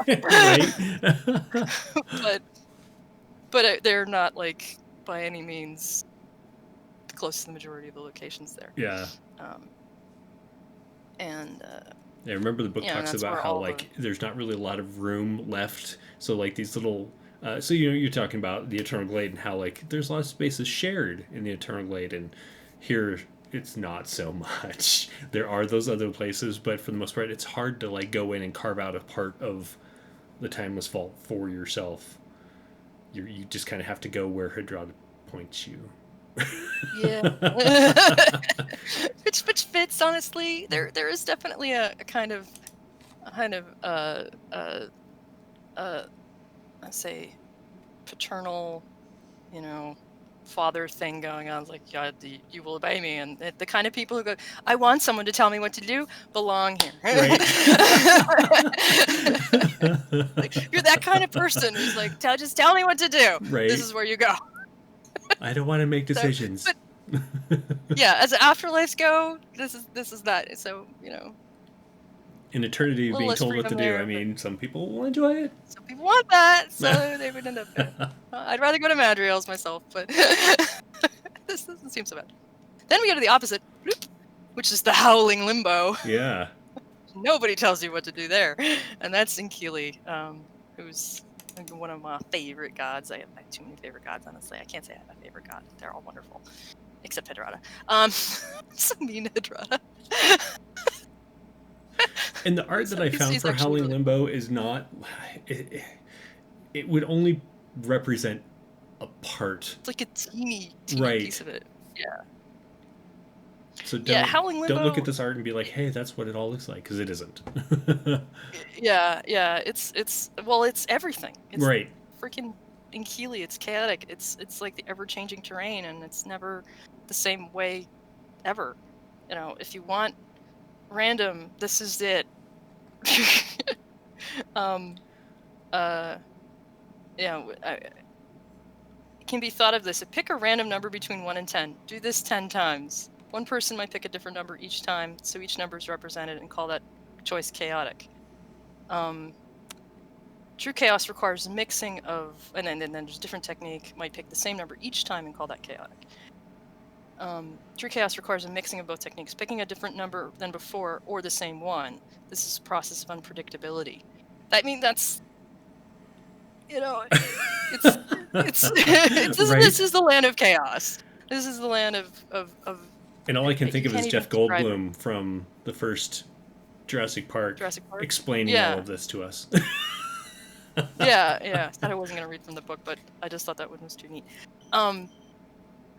Right. But they're not like by any means close to the majority of the locations there. Yeah. Yeah, remember the book talks about how like there's not really a lot of room left. So like these little so you know, you're talking about the Eternal Glade and how like there's a lot of spaces shared in the Eternal Glade, and here it's not so much. There are those other places, but for the most part it's hard to like go in and carve out a part of the Timeless Vault for yourself. You just kind of have to go where Hydrata points you. Yeah. which fits, honestly. There is definitely a kind of I say paternal, you know, father thing going on. Like, yeah, you will obey me, and the kind of people who go, I want someone to tell me what to do, belong here. Right. Like, you're that kind of person who's like, just tell me what to do. Right. This is where you go. I don't want to make decisions. Yeah, as afterlives go, this is that. So, you know, in eternity being told what to do. I mean, some people will enjoy it. Some people want that, so they would end up there. I'd rather go to Madriel's myself, but this doesn't seem so bad. Then we go to the opposite, which is the Howling Limbo. Yeah. Nobody tells you what to do there. And that's Inkili, who's one of my favorite gods. I have too many favorite gods, honestly. I can't say I have a favorite god. They're all wonderful. Except Hydrata. So mean, Hydrata. And the art that I found for Howling Limbo is not... It would only represent a part. It's like a teeny piece of it. Yeah. So don't look at this art and be like, hey, that's what it all looks like, because it isn't. Yeah. It's everything. It's right. Freaking Inkili. It's chaotic. It's like the ever-changing terrain, and it's never the same way ever. You know, if you want random, this is it. It can be thought of this. Pick a random number between 1 and 10. Do this 10 times. One person might pick a different number each time, so each number is represented, and call that choice chaotic. True chaos requires a mixing of, and then there's a different technique. Might pick the same number each time and call that chaotic. True chaos requires a mixing of both techniques, picking a different number than before or the same one. This is a process of unpredictability. That's, this is the land of chaos. This is the land of and all I can think of is Jeff Goldblum from the first Jurassic Park explaining all of this to us. Yeah. I said I wasn't going to read from the book, but I just thought that one was too neat.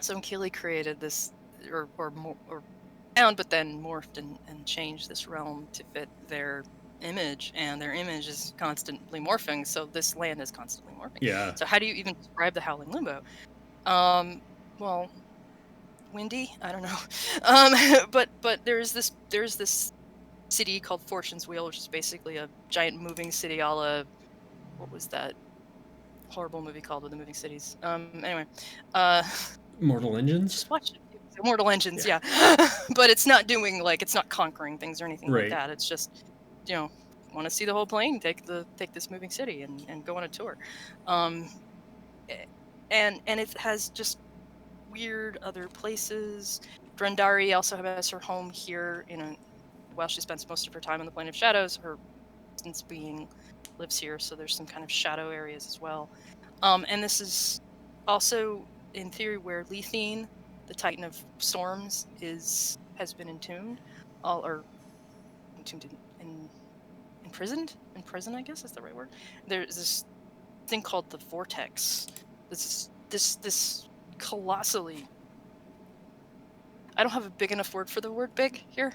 So Inkili created this, or found, but then morphed and changed this realm to fit their image, and their image is constantly morphing, so this land is constantly morphing. Yeah. So how do you even describe the Howling Limbo? Well, windy? I don't know. But there's this city called Fortune's Wheel, which is basically a giant moving city a la, what was that horrible movie called with the moving cities? Anyway. Mortal Engines? Just watch it. Mortal Engines, yeah. But it's not doing, it's not conquering things or anything like that. It's just, want to see the whole plane, take this moving city and go on a tour. And it has just weird other places. Drendari also has her home here. While she spends most of her time on the Plane of Shadows, her instance being lives here, so there's some kind of shadow areas as well. And this is also, in theory, where Lethene, the Titan of Storms, has been entombed, imprisoned. I guess is the right word. There's this thing called the Vortex. This colossally. I don't have a big enough word for the word "big" here.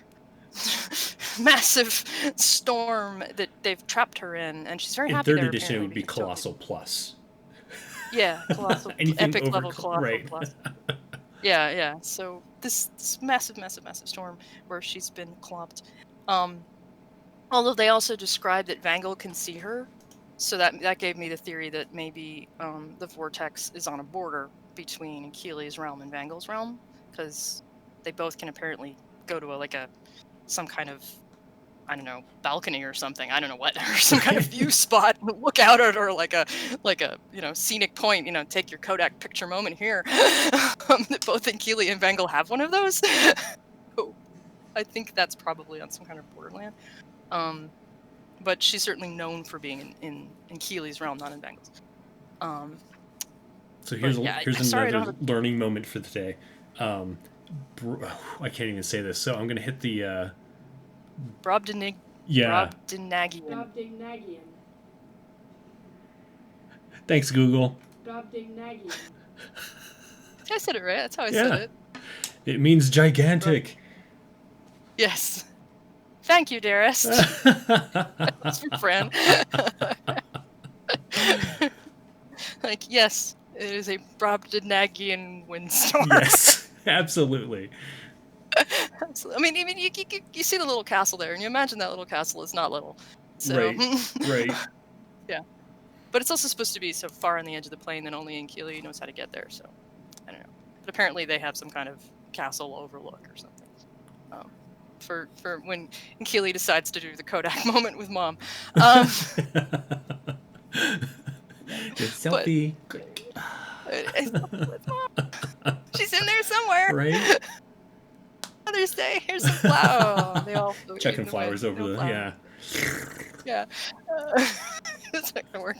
Massive storm that they've trapped her in, and she's very happy. In 3rd edition, it would be Colossal Plus. Yeah, Colossal, epic level Colossal Plus. Yeah. So this massive storm where she's been clopped. Although they also describe that Vangal can see her, so that gave me the theory that maybe the Vortex is on a border between Inkili's realm and Vangal's realm, because they both can apparently go to some kind of, I don't know, balcony or something. I don't know what, or some kind of view spot, look out at, or like a scenic point. Take your Kodak picture moment here. Both Inkili and Vangal have one of those. I think that's probably on some kind of borderland. But she's certainly known for being in Keely's realm, not in Vangal's. So here's another learning moment for the day. I can't even say this, so I'm going to hit the... Brobdingnagian. Thanks, Google. Brobdingnagian. I said it right. That's how I said it. It means gigantic. Yes. Thank you, dearest. That's your friend. Yes, it is a Brobdingnagian windstorm. Yes, absolutely. I mean, even you see the little castle there, and you imagine that little castle is not little. So, right. Yeah. But it's also supposed to be so far on the edge of the plane that only Inkili knows how to get there, so I don't know. But apparently they have some kind of castle overlook or something. For when Inkili decides to do the Kodak moment with Mom. Selfie. With Mom. She's in there somewhere. Right? nice day. Here's some flowers. They all float Chucking in the flowers wind. over No the flowers. yeah. Yeah. It's not gonna work.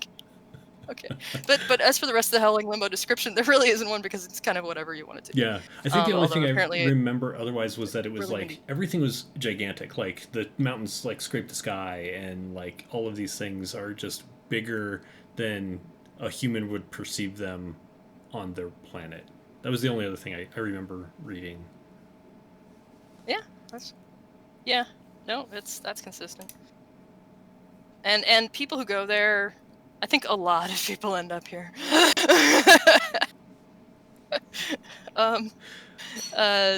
Okay. But as for the rest of the Howling Limbo description, there really isn't one because it's kind of whatever you want it to be. Yeah, I think the only thing Although I apparently remember otherwise was that it was really like windy. everything was gigantic. Like the mountains like scrape the sky, and like all of these things are just bigger than a human would perceive them on their planet. That was the only other thing I remember reading. Yeah, yeah. No, that's consistent. And people who go there, I think a lot of people end up here.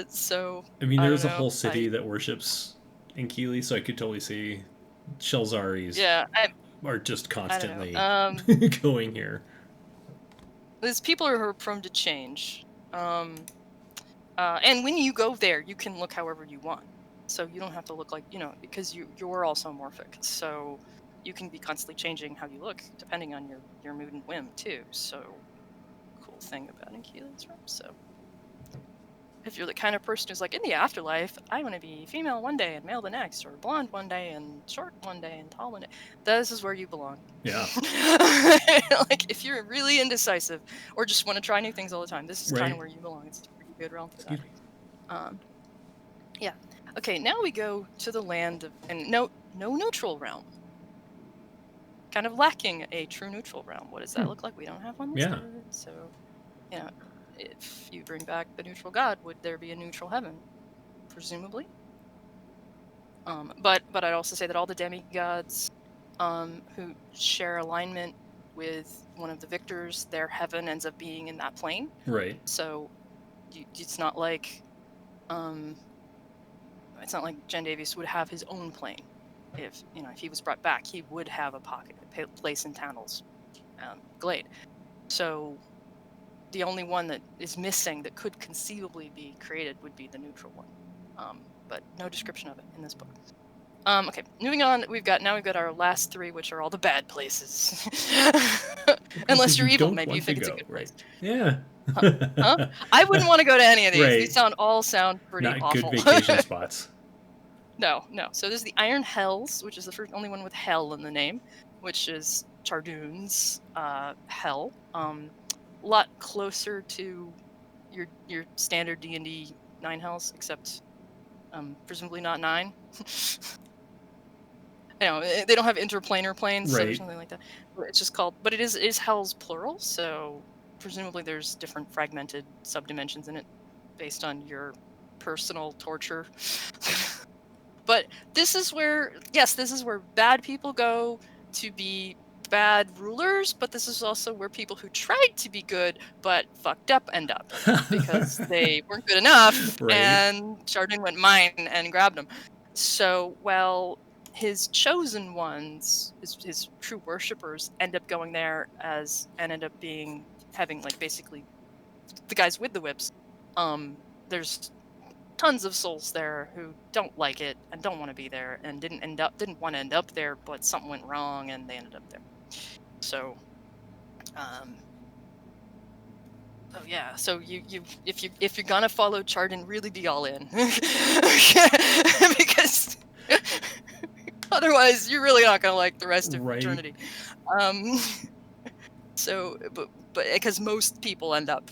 So I mean, I there's don't a know. whole city that worships Inkili, so I could totally see Shelzaris Yeah, are just I don't know. constantly going here. There's people who are prone to change. And when you go there, you can look however you want. So you don't have to look like, because you're also morphic. So you can be constantly changing how you look depending on your mood and whim too. So cool thing about Inkeeli's room. So if you're the kind of person who's like, in the afterlife, I want to be female one day and male the next, or blonde one day and short one day and tall one day, this is where you belong. Yeah. Like if you're really indecisive or just want to try new things all the time, this is kind Right. of where you belong. It's a pretty good realm for that. Yeah. Okay, now we go to the land of, and no neutral realm. Kind of lacking a true neutral realm. What does that look like? We don't have one. Yeah. So, if you bring back the neutral god, would there be a neutral heaven? Presumably. But I'd also say that all the demigods, who share alignment with one of the victors, their heaven ends up being in that plane. Right. So, it's not like, Jen Davies would have his own plane. If he was brought back, he would have a place in Tannel's glade. So the only one that is missing that could conceivably be created would be the neutral one. But no description of it in this book. Okay, moving on. We've got our last three, which are all the bad places. Unless you're evil, maybe you think it's a good place. Yeah. Huh? I wouldn't want to go to any of these. Right. These all sound pretty Not awful. good vacation spots. No. So there's the Iron Hells, which is the only one with hell in the name, which is Chardoon's hell. A lot closer to your standard D&D 9 hells, except presumably not 9. They don't have interplanar planes, Right. so or something like that. It's just called, but it is hells plural, so presumably there's different fragmented subdimensions in it based on your personal torture. But this is where bad people go to be bad rulers, but this is also where people who tried to be good but fucked up end up because they weren't good enough, Right. and Chardon went mine and grabbed them. So while his chosen ones, his true worshippers, end up going there and end up having like basically the guys with the whips, there's tons of souls there who don't like it and don't want to be there and didn't want to end up there, but something went wrong and they ended up there. So, so you if you're gonna follow Chardon, really be all in, because otherwise you're really not gonna like the rest of eternity. So, but because most people end up,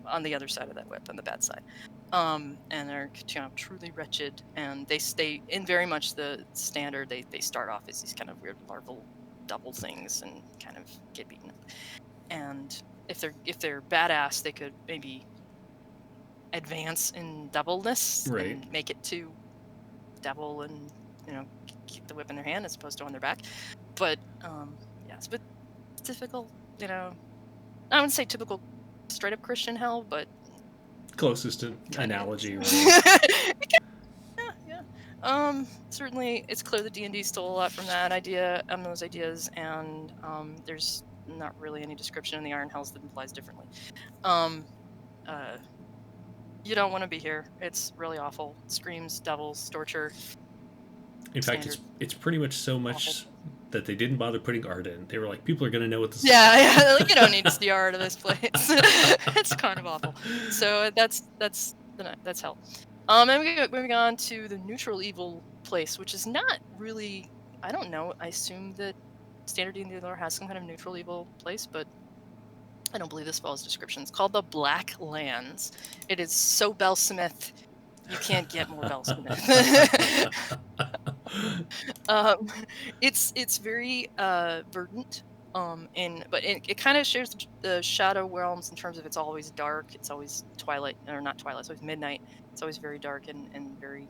on the other side of that whip, on the bad side. And they're truly wretched, and they stay in very much the standard. They start off as these kind of weird larval double things and kind of get beaten up. And if they're badass, they could maybe advance in doubleness and make it to devil and keep the whip in their hand as opposed to on their back. But it's a bit difficult. I wouldn't say typical straight up Christian hell, but closest to analogy. Yeah. Certainly it's clear that D&D stole a lot from that idea, those ideas, and there's not really any description in the Iron Hells that implies differently. You don't want to be here. It's really awful. Screams, devils, torture. In fact, it's pretty much so much awful that they didn't bother putting art in. They were like, people are going to know what this is. Yeah, like, you don't need to see art of this place. It's kind of awful. So that's hell. And moving on to the neutral evil place, which is not really. I don't know. I assume that standard D&D lore has some kind of neutral evil place, but I don't believe this follows description. It's called the Black Lands. It is so Belsmith. You can't get more Belsmith. um, it's very verdant. But it kind of shares the shadow realms in terms of it's always dark. It's always twilight, or not twilight. It's always midnight. It's always very dark and very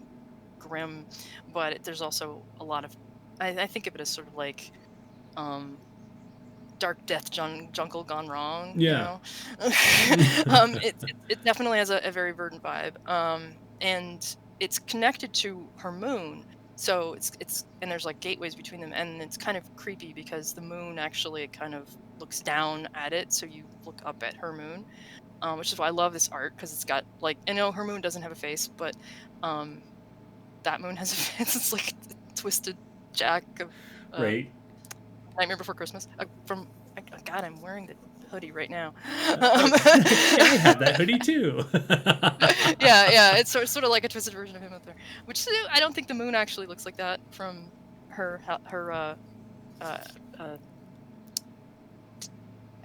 grim. But there's also a lot of. I think of it as sort of like dark death jungle gone wrong, you Yeah. know. It definitely has a very verdant vibe, and it's connected to her moon. So it's and there's like gateways between them, and it's kind of creepy because the moon actually kind of looks down at it, so you look up at her moon, which is why I love this art because it's got like, I know her moon doesn't have a face, but um, that moon has a face. It's like a twisted jack of Right. Nightmare Before Christmas. God, I'm wearing the hoodie right now. I have that hoodie too. Yeah. It's sort of like a twisted version of him up there. Which I don't think the moon actually looks like that from her I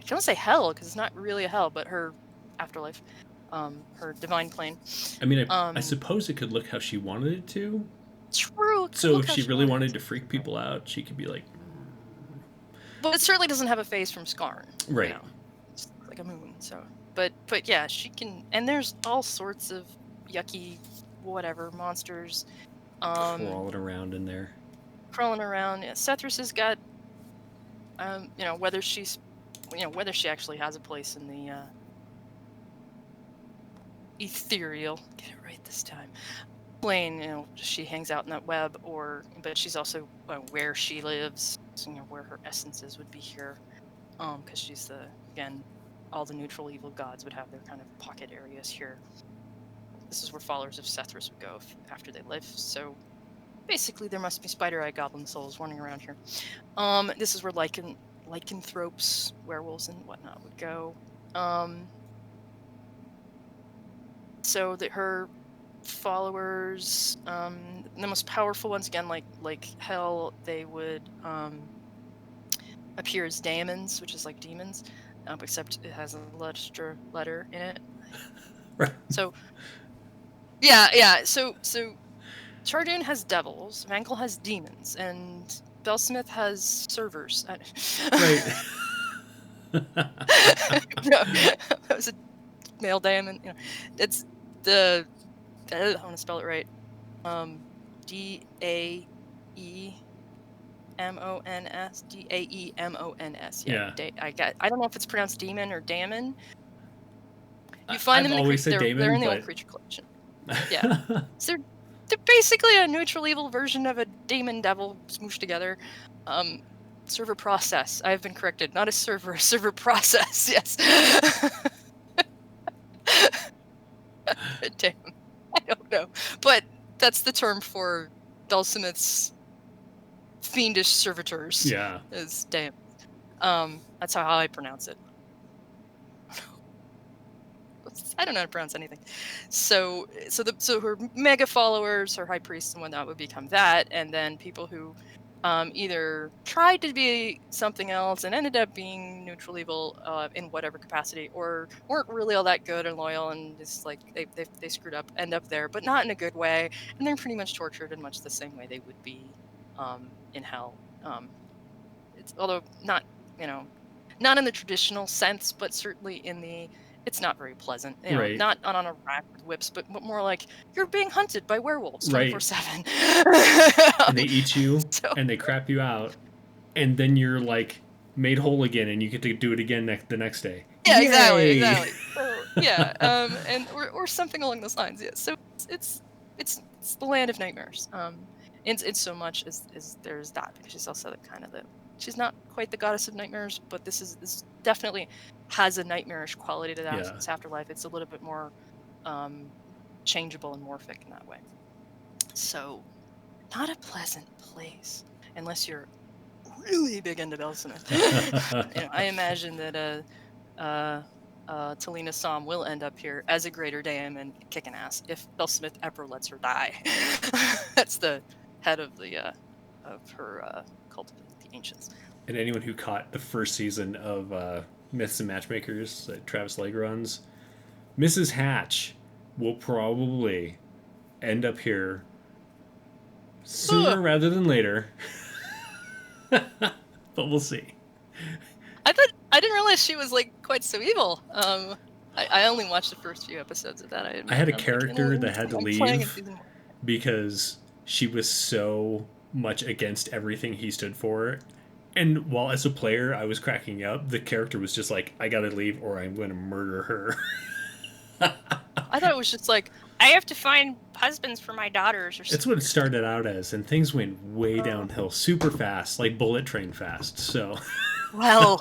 don't say hell because it's not really a hell, but her afterlife, her divine plane. I mean, I suppose it could look how she wanted it to. True. So if she really wanted to freak people out, she could be like. But it certainly doesn't have a face from Skarn. Right. You know? It's like a moon. So, but yeah, she can. And there's all sorts of yucky, whatever monsters, Crawling around in there. crawling around. Yeah, Sethrus has got, whether she actually has a place in the ethereal. Get it right this time. Plane, she hangs out in that web, but she's also where she lives, where her essences would be here, because she's again, all the neutral evil gods would have their kind of pocket areas here. This is where followers of Sethrus would go after they live. So basically, there must be spider-eye goblin souls running around here. This is where lycanthropes, werewolves, and whatnot would go. So that her followers, the most powerful ones, again, like hell, they would appear as daemons, which is like demons, except it has a letter in it. Right. So yeah. So Chardoon has devils, Vankel has demons, and Belsmith has servers. Right. No, that was a male daemon. It's the. I want to spell it right. Daemons. Daemons. Yeah. I don't know if it's pronounced demon or daemon. You find them in they're in the old creature collection. Yeah. So they're basically a neutral evil version of a demon devil smooshed together. Server process. I've been corrected. Not a server process. Yes. Damn. I don't know. But that's the term for Dulcimeth's fiendish servitors. Yeah. Is damn. That's how I pronounce it. I don't know how to pronounce anything. So her mega followers, her high priests and whatnot would become that, and then people who either tried to be something else and ended up being neutral evil in whatever capacity, or weren't really all that good and loyal and just like they screwed up, end up there, but not in a good way, and they're pretty much tortured in much the same way they would be in hell. Although not not in the traditional sense, but certainly in the. It's not very pleasant, Right. Not on a rack with whips, but more like you're being hunted by werewolves 24/7. And they eat you, and they crap you out, and then you're like made whole again, and you get to do it again the next day. Yeah, Yay! exactly. So, yeah, and or something along those lines. Yeah. So it's the land of nightmares. In so much as there's that, because she's also she's not quite the goddess of nightmares, but this definitely has a nightmarish quality to that. This afterlife, it's a little bit more changeable and morphic in that way. So, not a pleasant place unless you're really big into Belsmith. I imagine that Talina Som will end up here as a greater daemon kicking ass if Belsmith ever lets her die. That's the head of her cult of the ancients. And anyone who caught the first season of Myths and Matchmakers that Travis Legg runs, Mrs. Hatch will probably end up here sooner rather than later. But we'll see. I didn't realize she was like quite so evil. I only watched the first few episodes of that. I had a I'm character like, that had to I'm playing in leave season 1. because she was so much against everything he stood for. And while as a player I was cracking up, the character was just like, I gotta leave or I'm gonna murder her. I thought it was just like, I have to find husbands for my daughters or something. It's what it started out as, and things went way downhill super fast, like bullet train fast. So, well,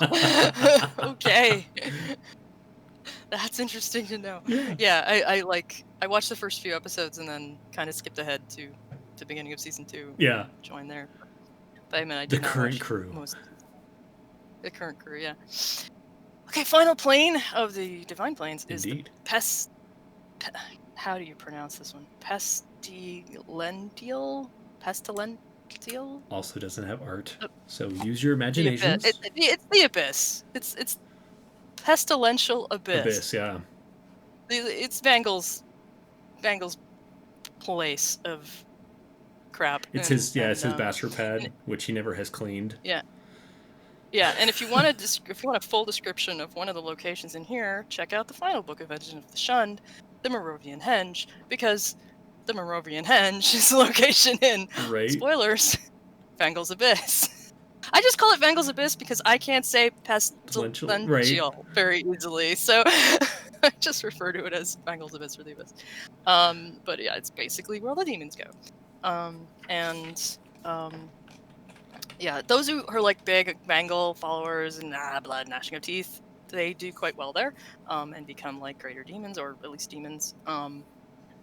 okay, that's interesting to know. Yeah, I watched the first few episodes and then kind of skipped ahead to the beginning of season 2. Yeah, join there. But I mean, I the did not current watch crew. The current crew, yeah. Okay, final plane of the Divine Planes is Indeed. the how do you pronounce this one? Pestilential? Pestilential? Also doesn't have art, so use your imaginations. It's the abyss. It's pestilential abyss. Abyss, yeah. It's Vangel's place of crap. It's his bastard pad, which he never has cleaned. Yeah. Yeah, and if you want a full description of one of the locations in here, check out the final book of Engine of the Shunned, the Moravian Henge, because the Moravian Henge is the location in, spoilers, Vangel's Abyss. I just call it Vangel's Abyss because I can't say pestilential very easily, so I just refer to it as Vangel's Abyss or the Abyss. But yeah, it's basically where all the demons go. Yeah, those who are like big Vangel followers and blood gnashing of teeth, they do quite well there, and become like greater demons or at least demons.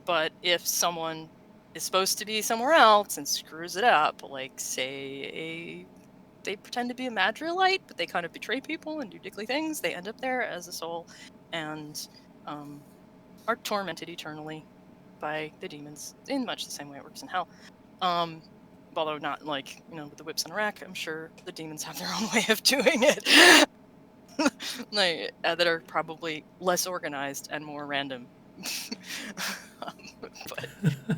But if someone is supposed to be somewhere else and screws it up, like say they pretend to be a Madrilite, but they kind of betray people and do dickly things, they end up there as a soul and are tormented eternally by the demons in much the same way it works in hell. Although not like, with the whips and a rack, I'm sure the demons have their own way of doing it. That are probably less organized and more random. But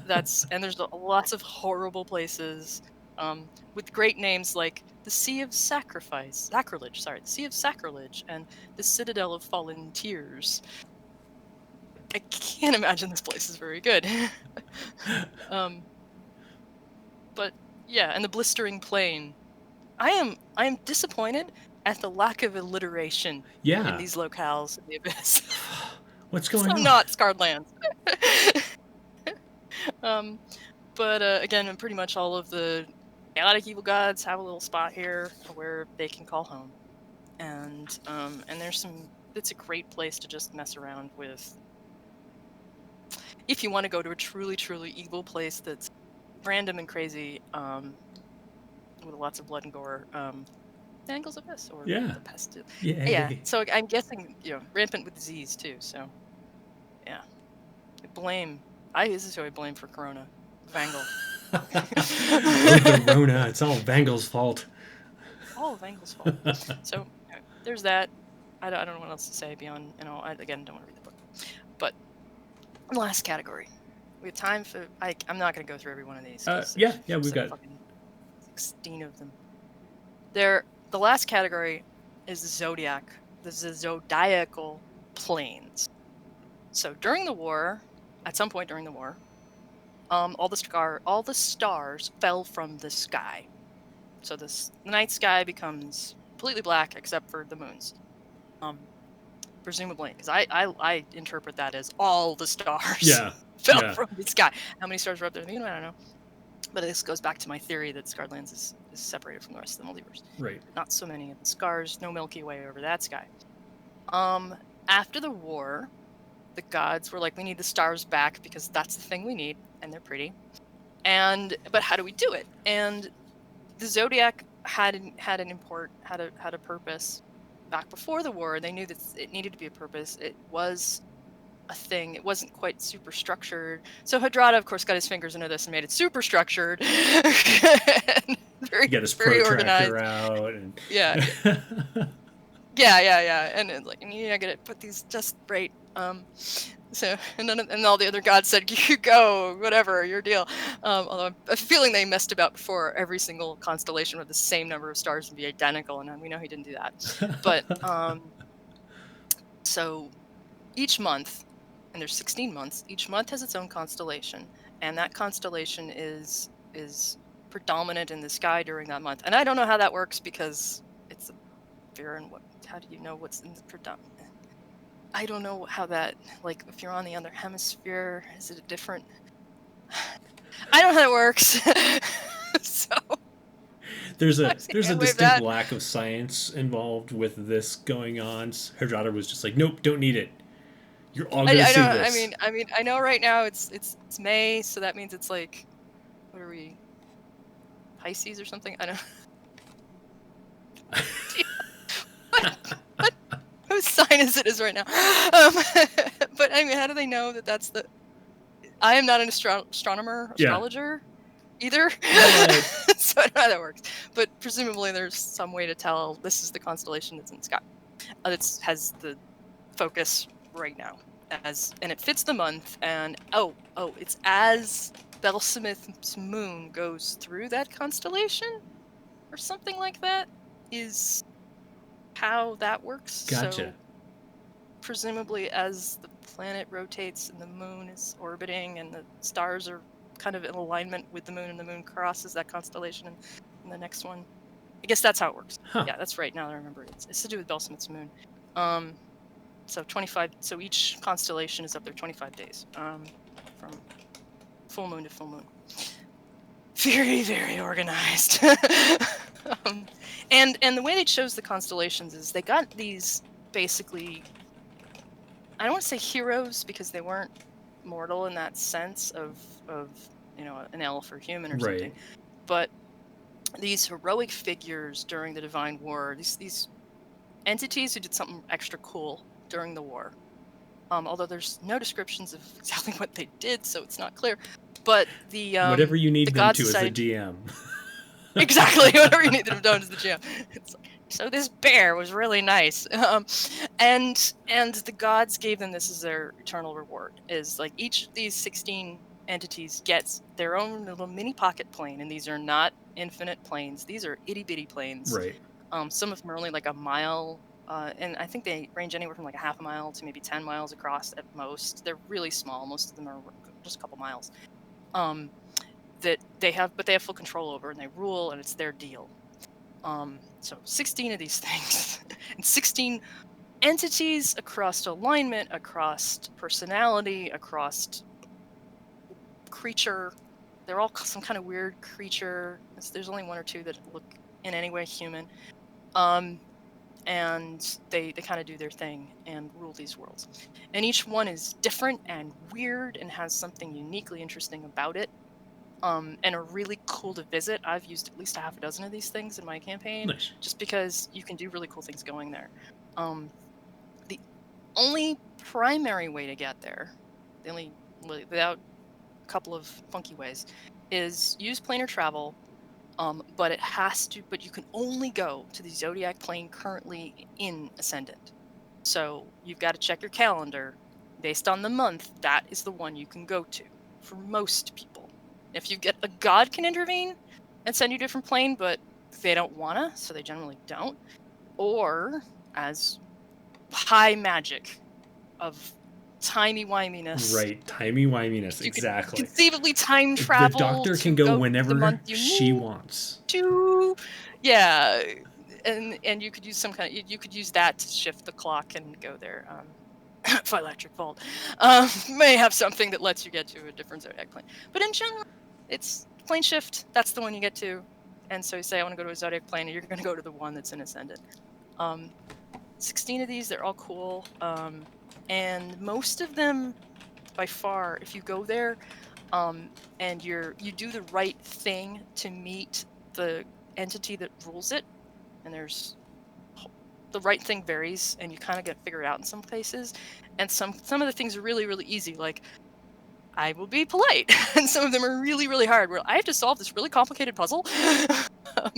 there's lots of horrible places with great names like the Sea of Sacrilege, the Sea of Sacrilege, and the Citadel of Fallen Tears. I can't imagine this place is very good. But yeah, and the Blistering Plain. I am disappointed at the lack of alliteration in these locales in the Abyss. What's going on? Not Scarred Lands. But again, pretty much all of the chaotic evil gods have a little spot here where they can call home, and it's a great place to just mess around with. If you want to go to a truly, truly evil place that's random and crazy, with lots of blood and gore, Vangel's Abyss or the Pest. Yeah. So I'm guessing, rampant with disease too. So, yeah. This is who I blame for Corona. Vangel. Corona. It's all Vangel's fault. All Vangel's fault. So there's that. I don't know what else to say beyond. I don't want to read the book. But last category. We have time for. I'm not going to go through every one of these. We've got 16 of them. The last category is the Zodiac. The zodiacal planes. So during the war, at some point during the war, all the stars fell from the sky. So the night sky becomes completely black except for the moons. Presumably, because I interpret that as all the stars fell from the sky. How many stars were up there? I don't know. But this goes back to my theory that Scarred Lands is separated from the rest of the multiverse. Right. Not so many of the scars, no Milky Way over that sky. After the war, the gods were like, we need the stars back because that's the thing we need, and they're pretty. But how do we do it? And the Zodiac had a purpose. back before the war, they knew that it needed to be a purpose. It was a thing. It wasn't quite super structured. So Hadrada, of course, got his fingers into this and made it super structured. And You got his very protractor organized. out. And Yeah. Yeah. And it's like, I gotta put these just right. So, and all the other gods said, you go, whatever, your deal. Although I'm feeling they messed about before every single constellation with the same number of stars would be identical, and we know he didn't do that. But, so each month, and there's 16 months, each month has its own constellation, and that constellation is predominant in the sky during that month. And I don't know how that works because it's a sphere, and how do you know what's in the predominant? I don't know how that, like, if you're on the other hemisphere, is it a different? I don't know how it works. So there's a can't wave distinct that. lack of science involved with this going on. Hadrada was just like, nope, don't need it. You're all gonna I see know. this. I mean, I know right now it's May, so that means it's like, what are we? Pisces or something? I don't. What whose sign is it right now? But I mean, how do they know that that's the? I am not an astronomer, astrologer either. So I don't know how that works. But presumably there's some way to tell this is the constellation that's in the sky. That has the focus right now. And it fits the month, and it's as Belsmith's moon goes through that constellation, or something like that, is how that works. Gotcha. So presumably as the planet rotates and the moon is orbiting and the stars are kind of in alignment with the moon, and the moon crosses that constellation and the next one. I guess that's how it works. Huh. Yeah, that's right. Now that I remember, it's to do with Belsmith's moon. So 25. So each constellation is up there 25 days, from full moon to full moon. Very, very organized. And the way they chose the constellations is they got these basically, I don't want to say heroes because they weren't mortal in that sense of an elf or human or something, but these heroic figures during the Divine War, these entities who did something extra cool during the war. Although there's no descriptions of exactly what they did, so it's not clear. But the whatever you need the them God to Society, as the DM. exactly, whatever you need them done as the GM. It's like, so this bear was really nice, and the gods gave them this as their eternal reward. Is like each of these 16 entities gets their own little mini pocket plane, and these are not infinite planes. These are itty bitty planes. Right. Some of them are only like a mile, and I think they range anywhere from like a half a mile to maybe 10 miles across at most. They're really small. Most of them are just a couple miles. That they have full control over, and they rule, and it's their deal. So 16 of these things, and 16 entities across alignment, across personality, across creature. They're all some kind of weird creature. There's only one or two that look in any way human. And they kind of do their thing and rule these worlds. And each one is different and weird and has something uniquely interesting about it. And are really cool to visit. I've used at least a half a dozen of these things in my campaign, Nice. just because you can do really cool things going there. The only primary way to get there, without a couple of funky ways, is use planar travel. But you can only go to the zodiac plane currently in Ascendant. So you've got to check your calendar. Based on the month, that is the one you can go to for most people. If you get a god can intervene and send you a different plane, but they don't wanna, so they generally don't. Or as high magic of timey-wiminess. Right, timey-wiminess, You could exactly. conceivably time travel. The doctor can go whenever she wants. Yeah, and you could use some kind of, you could use that to shift the clock and go there. Electric Vault may have something that lets you get to a different zodiac plane, but in general, it's plane shift. That's the one you get to, and so you say I want to go to a zodiac plane, and you're going to go to the one that's in Ascendant. 16 of these, they're all cool, and most of them, by far, if you go there, and you do the right thing to meet the entity that rules it, and there's the right thing varies, and you kind of get figured out in some places, and some of the things are really, really easy. Like, I will be polite, and some of them are really, really hard. Where I have to solve this really complicated puzzle. um,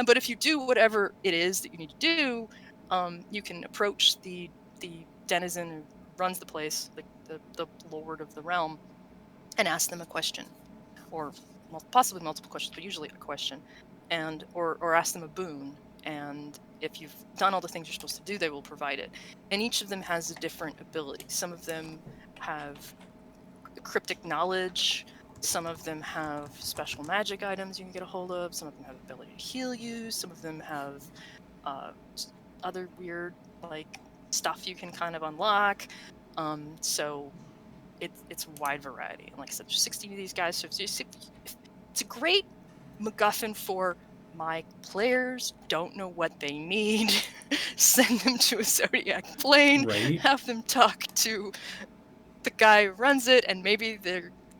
but if you do whatever it is that you need to do, you can approach the denizen who runs the place, like the lord of the realm, and ask them a question, or possibly multiple questions, but usually a question, and or ask them a boon. And if you've done all the things you're supposed to do, they will provide it. And each of them has a different ability. Some of them have cryptic knowledge. Some of them have special magic items you can get a hold of. Some of them have ability to heal you. Some of them have uh, other weird like stuff you can kind of unlock. So it's a wide variety. And like I said, there's 16 of these guys. So it's a great MacGuffin for my players don't know what they need. Send them to a Zodiac plane. Right. Have them talk to the guy who runs it, and maybe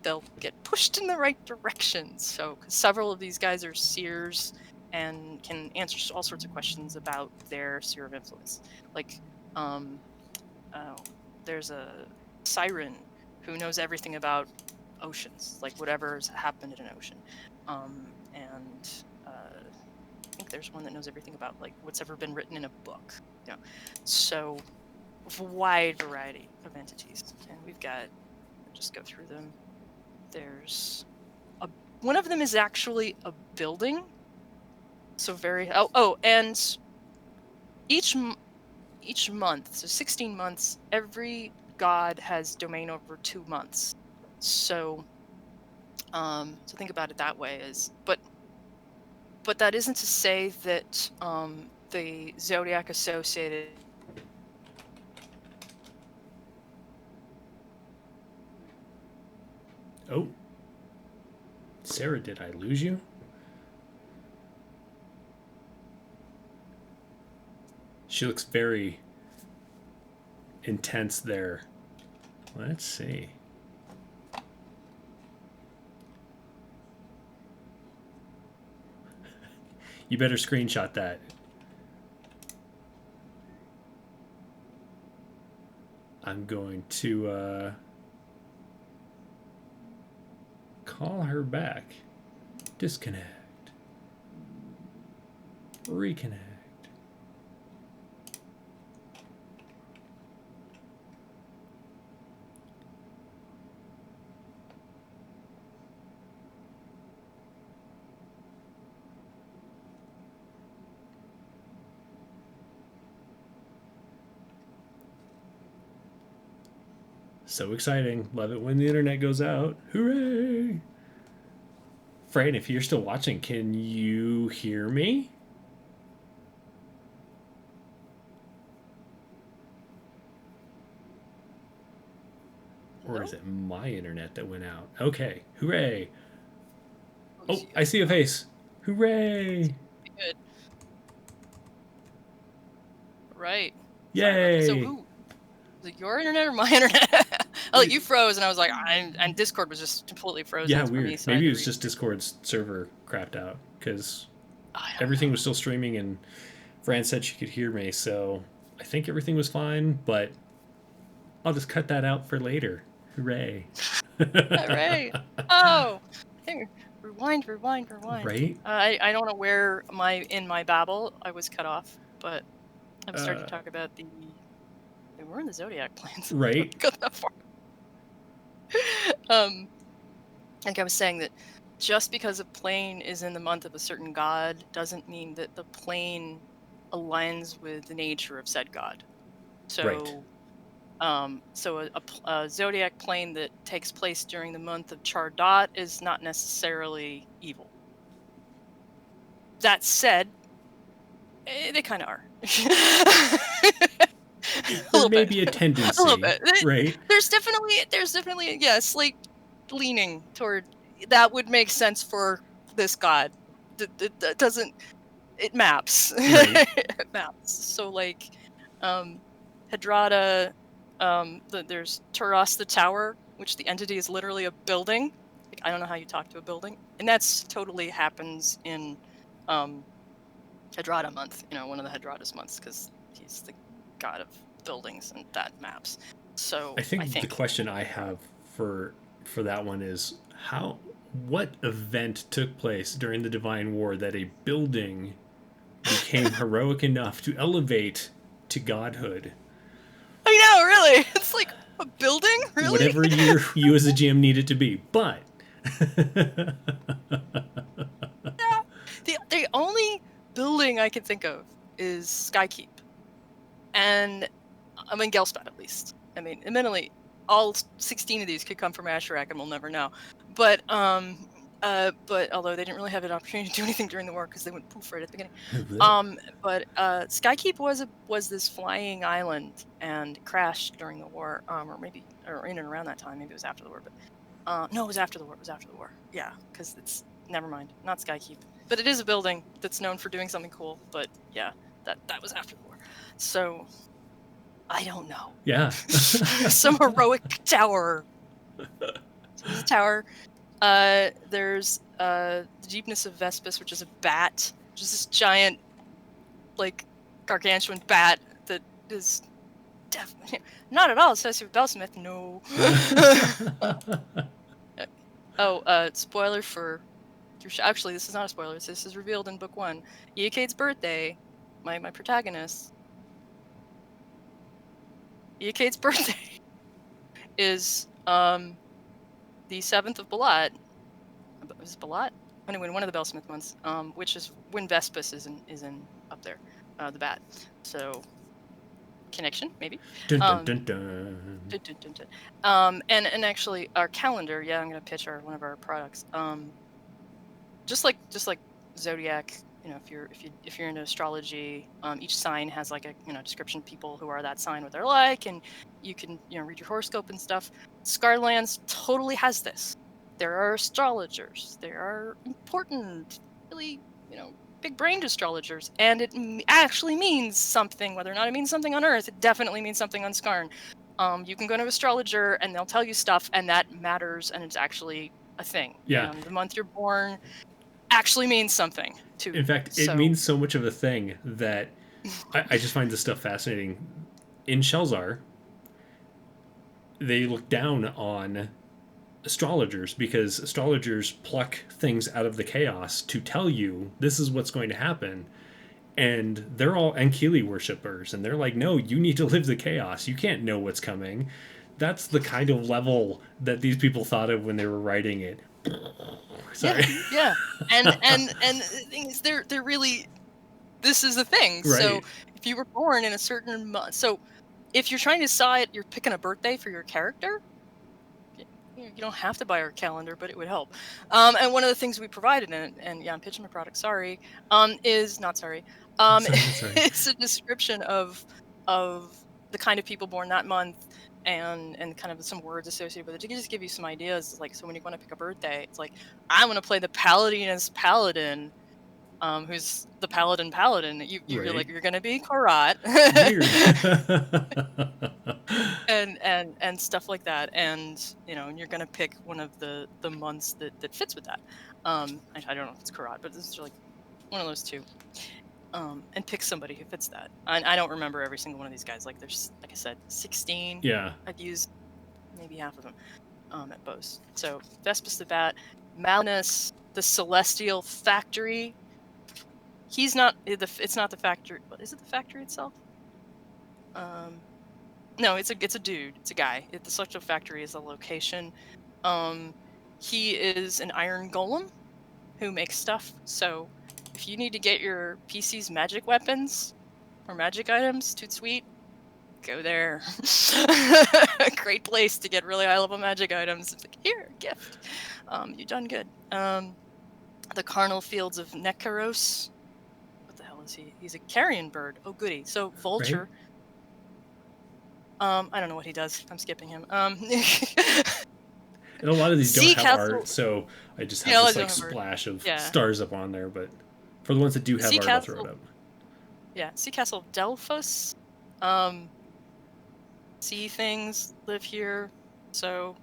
they'll get pushed in the right direction. So, 'cause several of these guys are seers and can answer all sorts of questions about their sphere of influence. Like, um, uh, there's a siren who knows everything about oceans, like whatever's happened in an ocean. And I think there's one that knows everything about like what's ever been written in a book. You know, so a wide variety of entities, and we've got. Just go through them. There's one of them is actually a building. So and each month, so 16 months, every god has domain over 2 months. So so think about it that way but that isn't to say that the Zodiac associated Oh. Sarah, did I lose you? She looks very intense there. Let's see. You better screenshot that. I'm going to call her back. Disconnect. Reconnect. So exciting. Love it when the internet goes out. Hooray! Fran, if you're still watching, can you hear me? Or is it my internet that went out? Okay. Hooray. Oh, I see a face. Hooray. Good. Right. Yay. So who? Was it your internet or my internet? Oh, you froze, and I was like, and Discord was just completely frozen. Yeah, for weird. Me, so maybe it was just Discord's server crapped out because everything was still streaming, and Fran said she could hear me, so I think everything was fine, but I'll just cut that out for later. Hooray. Hooray. Oh, hey, rewind. Right? I don't know where in my babble I was cut off, but I'm starting to talk about we're in the Zodiac planes. Right. Go that far. Like I was saying, that just because a plane is in the month of a certain god doesn't mean that the plane aligns with the nature of said god. So, right. So a Zodiac plane that takes place during the month of Chardot is not necessarily evil. That said, they kind of are. There may be a tendency, a little bit. right? There's definitely yeah, a slight leaning toward that would make sense for this god. That doesn't. It maps. Right. It maps. So like, Hadrada. There's Turas the Tower, which the entity is literally a building. Like, I don't know how you talk to a building, and that's totally happens in Hedrada month, one of the Hedrada's months, because he's the god of buildings and that maps. So I think the question I have for that one is what event took place during the Divine War that a building became heroic enough to elevate to godhood? I know, really. It's like a building, really. Whatever you as a GM need it to be, but the only building I can think of is Skykeep, and I mean Gelspad at least. I mean, admittedly, all 16 of these could come from Asherak, and we'll never know. But although they didn't really have an opportunity to do anything during the war because they went poof right at the beginning. But Skykeep was this flying island and crashed during the war, or in and around that time. Maybe it was after the war, but no, it was after the war. It was after the war. Yeah, because it's never mind, not Skykeep, but it is a building that's known for doing something cool. But yeah, that was after the war. So I don't know. Yeah. Some heroic tower. So there's a tower. There's the Deepness of Vespus, which is a bat, which is this giant, like, gargantuan bat that is definitely not at all associated with Belsmith. No. Spoiler for. Actually, this is not a spoiler. This is revealed in book 1. Eochaid's birthday. My protagonist. Eochaid's birthday is the 7th of Balat. Is it Balat? Anyway, one of the Belsmith months, which is when Vespus is in up there, the bat. So connection maybe. Dun, dun, dun, dun. Dun, dun, dun, dun. And actually our calendar. Yeah, I'm gonna pitch one of our products. Just like Zodiac. If you're into astrology, each sign has like a description of people who are that sign, what they're like, and you can read your horoscope and stuff. Scarlands totally has this. There are astrologers. There are important, really big-brained astrologers, and it actually means something. Whether or not it means something on Earth, it definitely means something on Skarn. You can go to an astrologer and they'll tell you stuff, and that matters, and it's actually a thing. Yeah. The month you're born actually means something too. In fact, it means so much of a thing that I just find this stuff fascinating. In Shelzar, they look down on astrologers because astrologers pluck things out of the chaos to tell you this is what's going to happen. And they're all Ankili worshippers, and they're like, no, you need to live the chaos. You can't know what's coming. That's the kind of level that these people thought of when they were writing it. Sorry. Yeah. And the thing is, they're really, this is the thing. Right. So if you were born in a certain month, so if you're trying to decide, you're picking a birthday for your character, you don't have to buy our calendar, but it would help. And one of the things we provided in it, and yeah, I'm pitching my product, is not sorry. Sorry. It's a description of the kind of people born that month and kind of some words associated with it to just give you some ideas. Like, so when you want to pick a birthday, it's like, I want to play the Paladinus Paladin, who's the Paladin. You're Right. like, you're going to be Karat. and stuff like that, and you're gonna pick one of the months that fits with that. I don't know if it's Karat, but this is like one of those two. And pick somebody who fits that. I don't remember every single one of these guys. Like, there's, like I said, 16. Yeah. I've used maybe half of them at Bose. So Vespus the Bat, Malinus the Celestial Factory. He's not it's not the factory. Is it the factory itself? No, it's a dude. It's a guy. The Celestial Factory is a location. He is an iron golem who makes stuff. So if you need to get your PC's magic weapons or magic items, toot sweet, go there. Great place to get really high level magic items. It's like, here, gift. You've done good. The Carnal Fields of Nekaros. What the hell is he? He's a carrion bird. Oh, goody. So Vulture. Right. I don't know what he does. I'm skipping him. And a lot of these don't have art, so I just have this like splash of stars up on there. But for the ones that do have art, I'll throw it up. Yeah, Sea Castle of Delphos. Sea things live here, so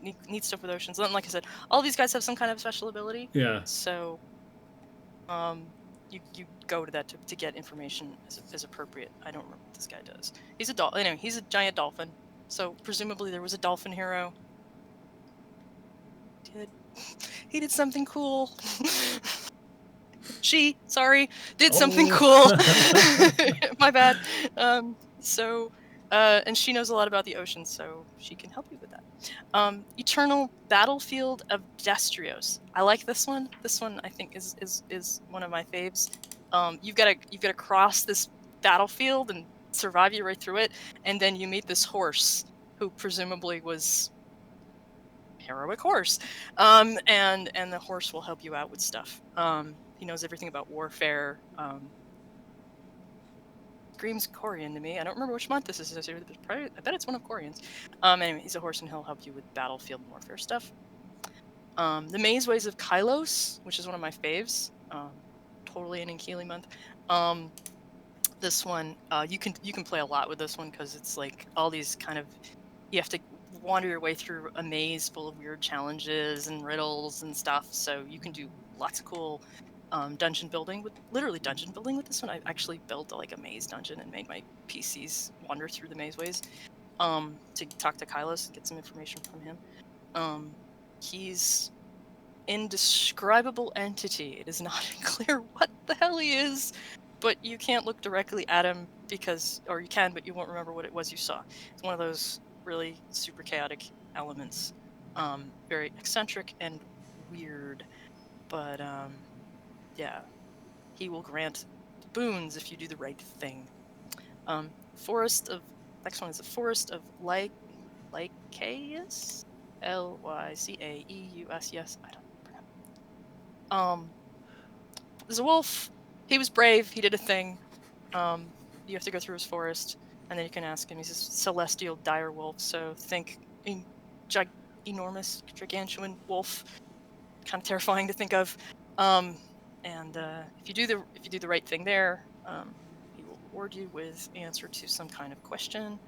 neat stuff with oceans. And like I said, all these guys have some kind of special ability. Yeah. So, you go to that to get information as appropriate. I don't remember what this guy does. He's a anyway, he's a giant dolphin. So presumably there was a dolphin hero. He did something cool. Did something cool. My bad. And she knows a lot about the ocean, so she can help you with that. Eternal Battlefield of Destrios. I like this one. This one I think is one of my faves. You've got to cross this battlefield and survive your way through it, and then you meet this horse who presumably was heroic horse, and the horse will help you out with stuff. He knows everything about warfare. Screams Corian to me. I don't remember which month this is associated with. I bet it's one of Corian's. Anyway, he's a horse and he'll help you with battlefield warfare stuff. The Maze Ways of Kylos, which is one of my faves. Totally an Inkili month. This one, you can play a lot with this one because it's like all these kind of, you have to wander your way through a maze full of weird challenges and riddles and stuff. So you can do lots of cool dungeon building with this one. I actually built like a maze dungeon and made my PCs wander through the maze ways to talk to Kylos and get some information from him. He's indescribable entity. It is not clear what the hell he is, but you can't look directly at him or you can, but you won't remember what it was you saw. It's one of those really super chaotic elements. Very eccentric and weird, but yeah, he will grant boons if you do the right thing. Next one is the Forest of Lycaeus? Lycaeus? I don't know. There's a wolf. He was brave. He did a thing. You have to go through his forest, and then you can ask him. He's a celestial dire wolf, so think enormous, gargantuan wolf. Kind of terrifying to think of. And if you do the right thing there, he will reward you with answer to some kind of question.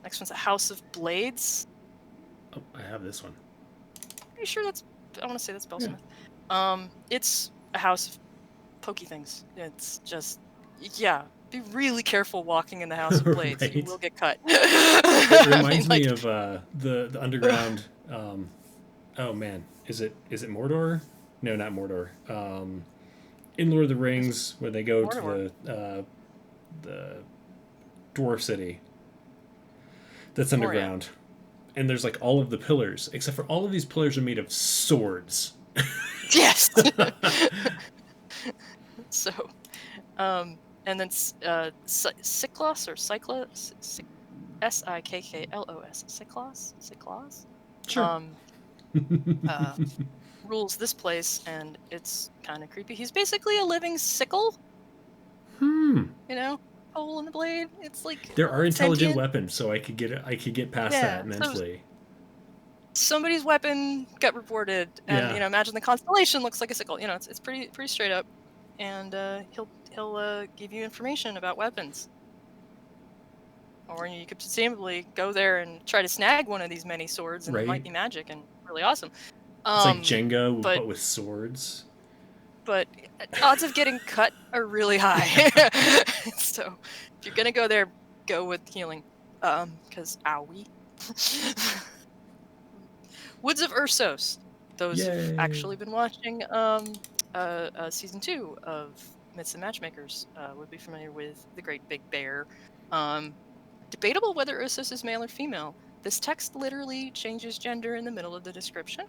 Next one's a House of Blades. Oh, I have this one. Pretty sure I want to say that's Bellsmith. Yeah. It's a house of pokey things. It's just, yeah, be really careful walking in the House of Blades. Right. You will get cut. It reminds me of the underground. Oh man, is it Mordor? No, not Mordor. In Lord of the Rings, where they go Mordor. To the dwarf city. That's underground, and there's like all of the pillars, except for all of these pillars are made of swords. Yes. So, and then Siklos or Cyclos, Sikklos, Siklos. Sure. Rules this place, and it's kind of creepy. He's basically a living sickle. You know, hole in the blade. It's like there are intelligent weapons, so I could get past that mentally. Somebody's weapon got reported, and you know, imagine the constellation looks like a sickle. You know, it's pretty straight up, and he'll give you information about weapons. Or you could presumably go there and try to snag one of these many swords, and it might be magic and really awesome. It's like Jenga, but with swords. But odds of getting cut are really high. So if you're gonna go there, go with healing, because owie. Woods of Ursos. Those who've actually been watching season 2 of Myths and Matchmakers would be familiar with the Great Big Bear. Debatable whether Ursos is male or female. This text literally changes gender in the middle of the description.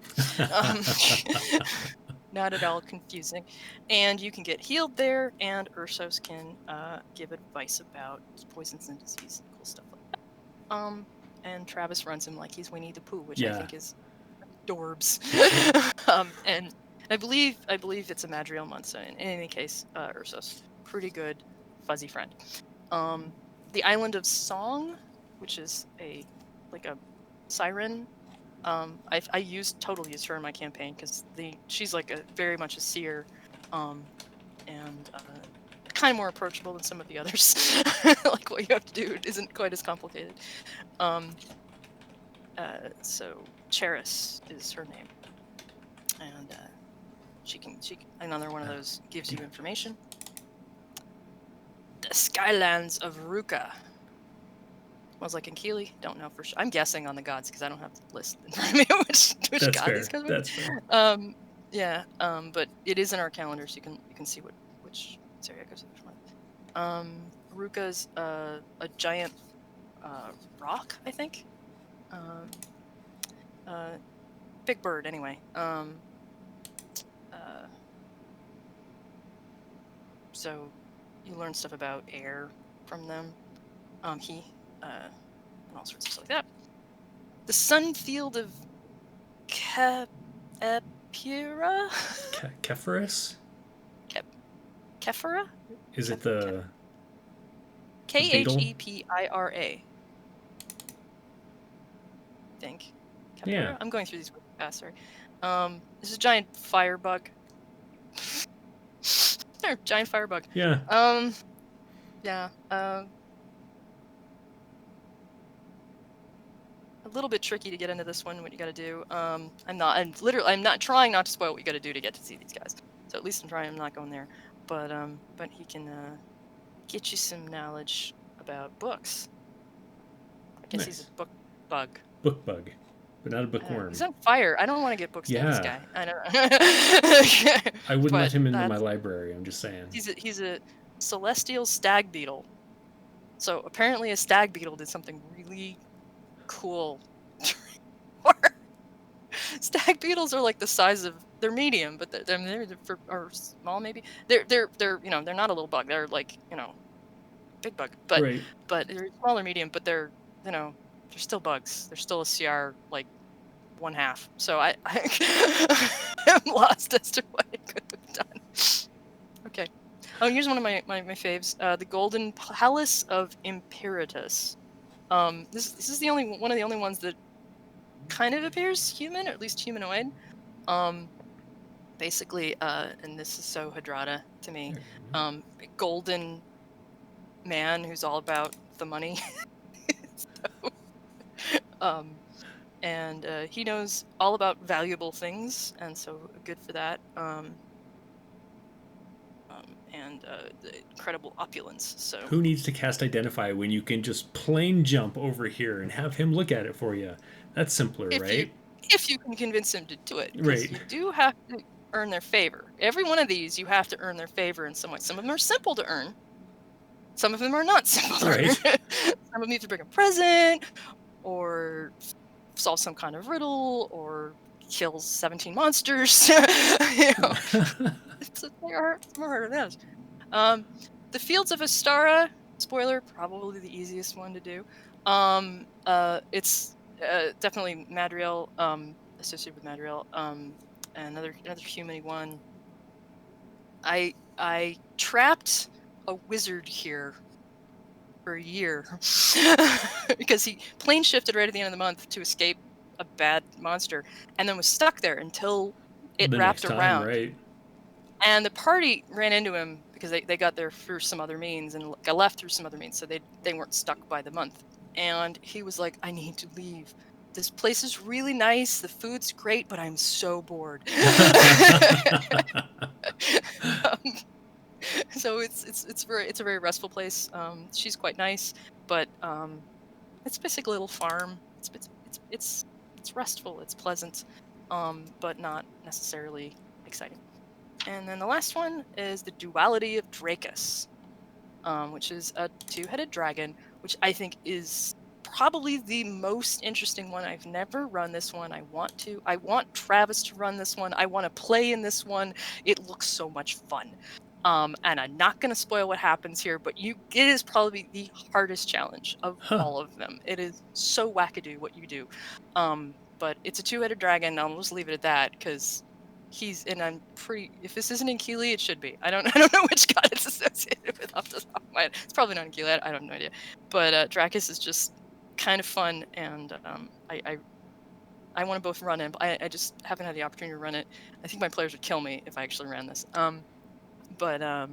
Not at all confusing. And you can get healed there, and Ursos can give advice about poisons and disease and cool stuff like that. And Travis runs him like he's Winnie the Pooh, which I think is adorbs. And I believe it's a Madriel month, so in any case, Ursos, pretty good fuzzy friend. The Island of Song, which is a siren. I totally used her in my campaign because she's like very much a seer, and kind of more approachable than some of the others. Like what you have to do isn't quite as complicated. So Cheris is her name, and another one of those gives you information. The Skylands of Ruka. Was like in Keeley, don't know for sure. I'm guessing on the gods because I don't have the list in front of me which That's god fair. these guys were. That's fair. Yeah, but it is in our calendar, so you can see which area goes to which one. Ruka's a giant rock, I think. Big bird, anyway. So you learn stuff about air from them. And all sorts of stuff like that. The sun field of Kepira? Kepharis? Kefira? Is it the Khepira? I think. Kefira? Yeah. I'm going through these really fast, sorry. This is a giant firebug. Giant firebug. Yeah. Yeah. A little bit tricky to get into this one. What you got to do? I'm not trying not to spoil what you got to do to get to see these guys. So at least I'm trying. I'm not going there. But he can get you some knowledge about books. I guess he's a book bug. Book bug, but not a bookworm. He's on fire. I don't want to get books to this guy. I don't. I wouldn't let him into my library. I'm just saying. He's a celestial stag beetle. So apparently a stag beetle did something really cool. Stag beetles are like the size of, they're medium, but or small maybe. They're they're not a little bug. They're like big bug, but right. But they're small or medium, but they're they're still bugs. They're still a CR like 1/2. So I'm lost as to what it could have done. Okay. Oh, here's one of my faves. The Golden Palace of Imperatus. This is one of the only ones that kind of appears human, or at least humanoid. Basically, and this is so Hadrada to me. Golden man who's all about the money. And he knows all about valuable things, and so good for that. And the incredible opulence. So who needs to cast Identify when you can just plain jump over here and have him look at it for you? That's simpler, right? If you can convince him to do it, right? You do have to earn their favor. Every one of these, you have to earn their favor in some way. Some of them are simple to earn. Some of them are not simple to earn. Some of them you have to bring a present, or solve some kind of riddle, or kill 17 monsters. Some are harder than others. The Fields of Astara, spoiler, probably the easiest one to do. It's definitely Madriel, associated with Madriel. Another human one. I trapped a wizard here for a year because he plane shifted right at the end of the month to escape a bad monster, and then was stuck there until it wrapped around. Right. And the party ran into him because they got there through some other means and got left through some other means, so they weren't stuck by the month. And he was like, I need to leave. This place is really nice. The food's great, but I'm so bored. So it's a very restful place. She's quite nice, but it's basically a little farm. It's restful. It's pleasant, but not necessarily exciting. And then the last one is the Duality of Dracus, which is a 2-headed dragon, which I think is probably the most interesting one. I've never run this one. I want Travis to run this one. I want to play in this one. It looks so much fun. And I'm not going to spoil what happens here, but it is probably the hardest challenge of all of them. It is so wackadoo what you do. But it's a 2-headed dragon. I'll just leave it at that, because I'm pretty, if this isn't in Keeley, it should be. I don't know which god it's associated with off the top of my head. It's probably not in Keeley. I have no idea. But Dracus is just kind of fun, and I want to both run it, but I just haven't had the opportunity to run it. I think my players would kill me if I actually ran this. But I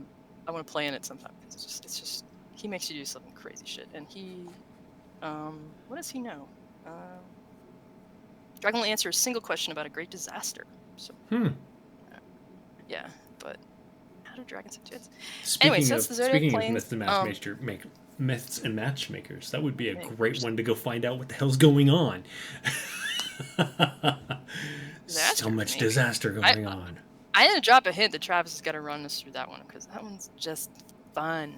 want to play in it sometime, because it's just he makes you do something crazy shit. And he, what does he know? Dragon will answer a single question about a great disaster. So Yeah, but how do dragons have tits? Anyway, Speaking so of that's the zodiac planes. myths and matchmakers, that would be a great Makers. one to go find out what the hell's going on. So Disaster, much maybe. disaster I going on. I had to drop a hint that Travis has got to run us through that one because that one's just fun.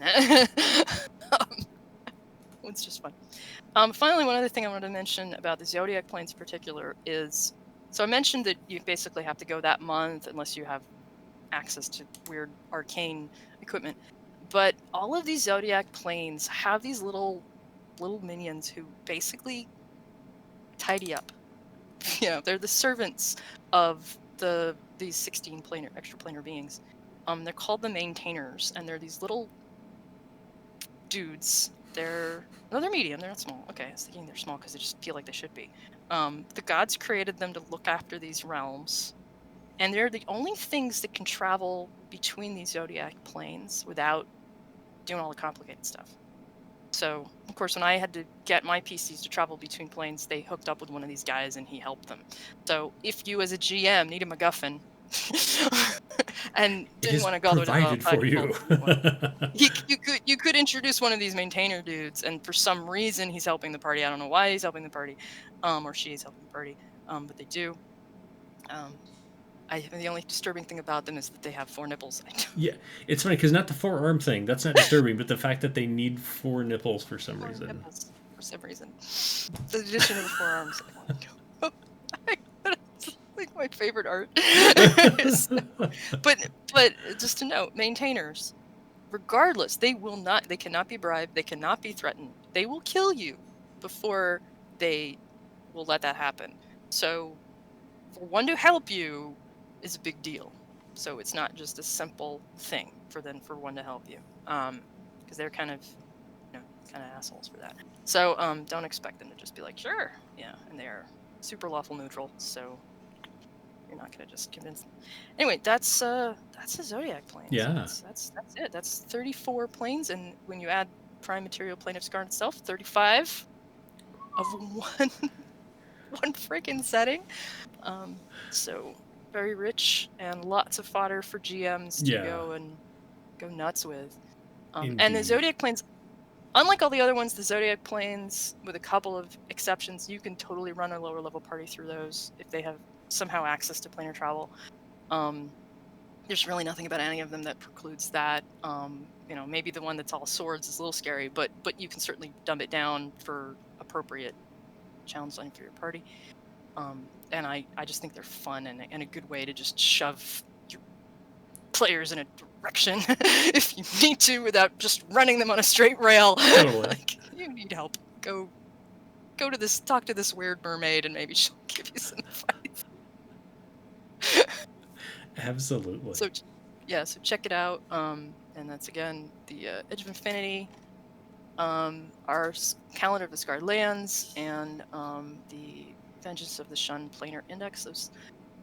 It's just fun. Finally, one other thing I wanted to mention about the zodiac planes in particular is, so I mentioned that you basically have to go that month unless you have access to weird arcane equipment. But all of these zodiac planes have these little minions who basically tidy up. They're the servants of these 16 planar extraplanar beings. They're called the maintainers, and they're these little dudes. They're medium. They're not small. Okay, I was thinking they're small because they just feel like they should be. The gods created them to look after these realms, and they're the only things that can travel between these zodiac planes without doing all the complicated stuff. So, of course, when I had to get my PCs to travel between planes, they hooked up with one of these guys and he helped them. So, if you as a GM need a MacGuffin and It didn't is want to go all the way to provided for you. you could introduce one of these maintainer dudes, and for some reason he's helping the party. I don't know why he's helping the party, or she is helping the party, but they do. The only disturbing thing about them is that they have 4 nipples. Yeah, it's funny because not the forearm thing. That's not disturbing, but the fact that they need 4 nipples for some 4 reason. nipples for some reason. The addition of the forearms. It's like my favorite art. but just to note, maintainers, regardless, they cannot be bribed, they cannot be threatened. They will kill you before they will let that happen. So for one to help you is a big deal. So it's not just a simple thing for one to help you. Because they're kind of assholes for that. So don't expect them to just be like, sure, yeah, and they're super lawful neutral, so you're not gonna just convince them. Anyway, that's the zodiac planes. Yeah. That's it. That's 34 planes, and when you add prime material plane of Scar itself, 35 of one freaking setting. So very rich and lots of fodder for GMs to go nuts with. And the zodiac planes, unlike all the other ones, the zodiac planes, with a couple of exceptions, you can totally run a lower level party through those if they have somehow access to planar travel. There's really nothing about any of them that precludes that. Maybe the one that's all swords is a little scary, but you can certainly dumb it down for appropriate challenge design for your party. And I just think they're fun and a good way to just shove your players in a direction if you need to without just running them on a straight rail. Totally. Like, you need help. Go to this, talk to this weird mermaid, and maybe she'll give you some advice. Absolutely. So check it out. And that's again the Edge of Infinity, our Calendar of the Scarred Lands, and the Vengeance of the Shun Planar Index. Those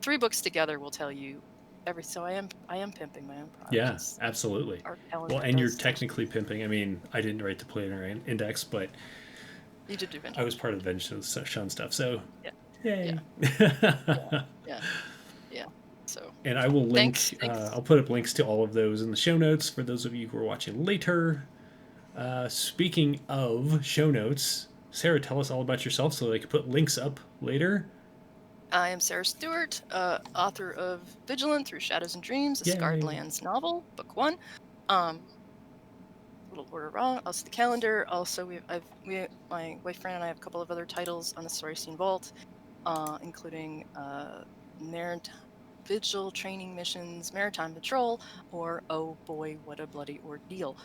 3 books together will tell you everything. So I am pimping my own product. Yeah, absolutely. Well, and you're technically pimping. I mean, I didn't write the Planar Index, but you did do Vengeance. I was part of the Vengeance Shun stuff, so yay. Yeah. So. And I will link. Thanks. I'll put up links to all of those in the show notes for those of you who are watching later. Speaking of show notes, Sarah, tell us all about yourself so they can put links up later. I am Sarah Stewart, author of Vigilant Through Shadows and Dreams, a Scarred Lands novel, book 1. Little order wrong. Also the calendar. Also, my wife Fran and I have a couple of other titles on the Story Scene Vault, including Vigil Training Missions, Maritime Patrol, or Oh Boy, What a Bloody Ordeal.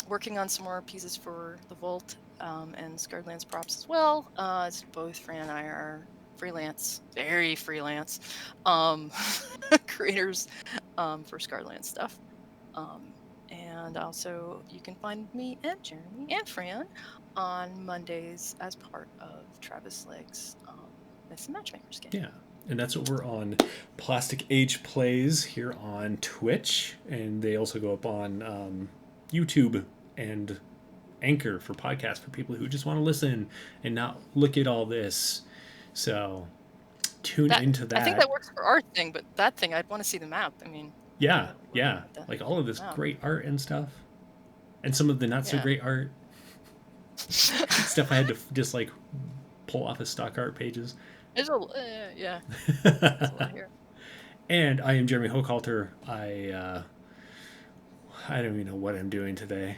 Working on some more pieces for the Vault and Scarred Lands props as well. As both Fran and I are freelance, very freelance creators for Scarred Lands stuff. And also, you can find me and Jeremy and Fran on Mondays as part of Travis Leg's Myths and Matchmakers game. Yeah. And that's what we're on Plastic Age Plays here on Twitch. And they also go up on YouTube and Anchor for podcasts for people who just want to listen and not look at all this. So tune into that. I think that works for our thing, but that thing, I'd want to see the map. I mean, yeah, we're yeah, the like all of this map. great art and stuff, and some of the not so Yeah. great art stuff I had to just like pull off of stock art pages. There's a yeah. There's a lot here. And I am Jeremy Hochhalter. I don't even know what I'm doing today.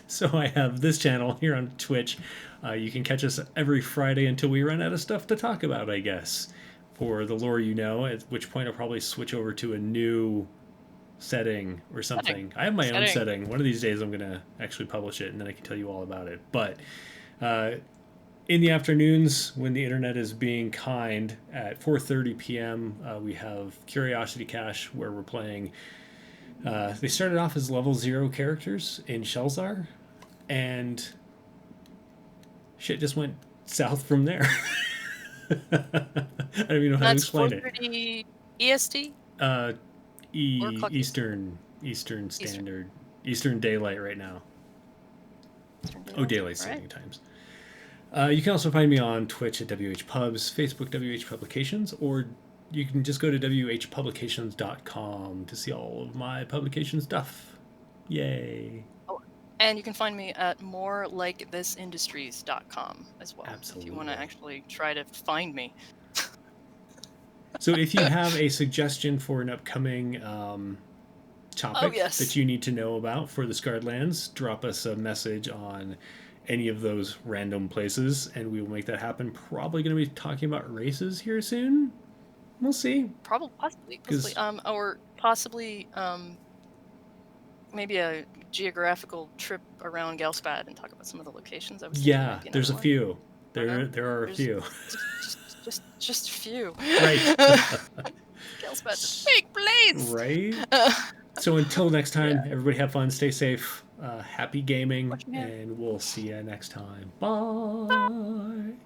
So I have this channel here on Twitch. You can catch us every Friday until we run out of stuff to talk about, I guess. For the lore you know, at which point I'll probably switch over to a new setting or something. I have my own setting. One of these days I'm going to actually publish it and then I can tell you all about it. But in the afternoons when the internet is being kind at 4:30 p.m. We have Curiosity Cache where we're playing. They started off as level 0 characters in Shelzar, and shit just went south from there. I don't even know how to explain it. That's 4:30 EST. Eastern Standard, Eastern Daylight right now. Daylight saving times. You can also find me on Twitch at WH Pubs, Facebook WH Publications, or you can just go to whpublications.com to see all of my publication stuff. Yay. Oh, and you can find me at morelikethisindustries.com as well. Absolutely. If you want to actually try to find me. So if you have a suggestion for an upcoming topic that you need to know about for the Scarred Lands, drop us a message on any of those random places and we will make that happen. Probably going to be talking about races here soon. We'll see. Possibly. Or possibly maybe a geographical trip around Galspad and talk about some of the locations. I was there's a few. There are a few. Just a few. Right. Galspad's a big place. Right. So until next time, everybody have fun, stay safe, happy gaming, and we'll see you next time. Bye.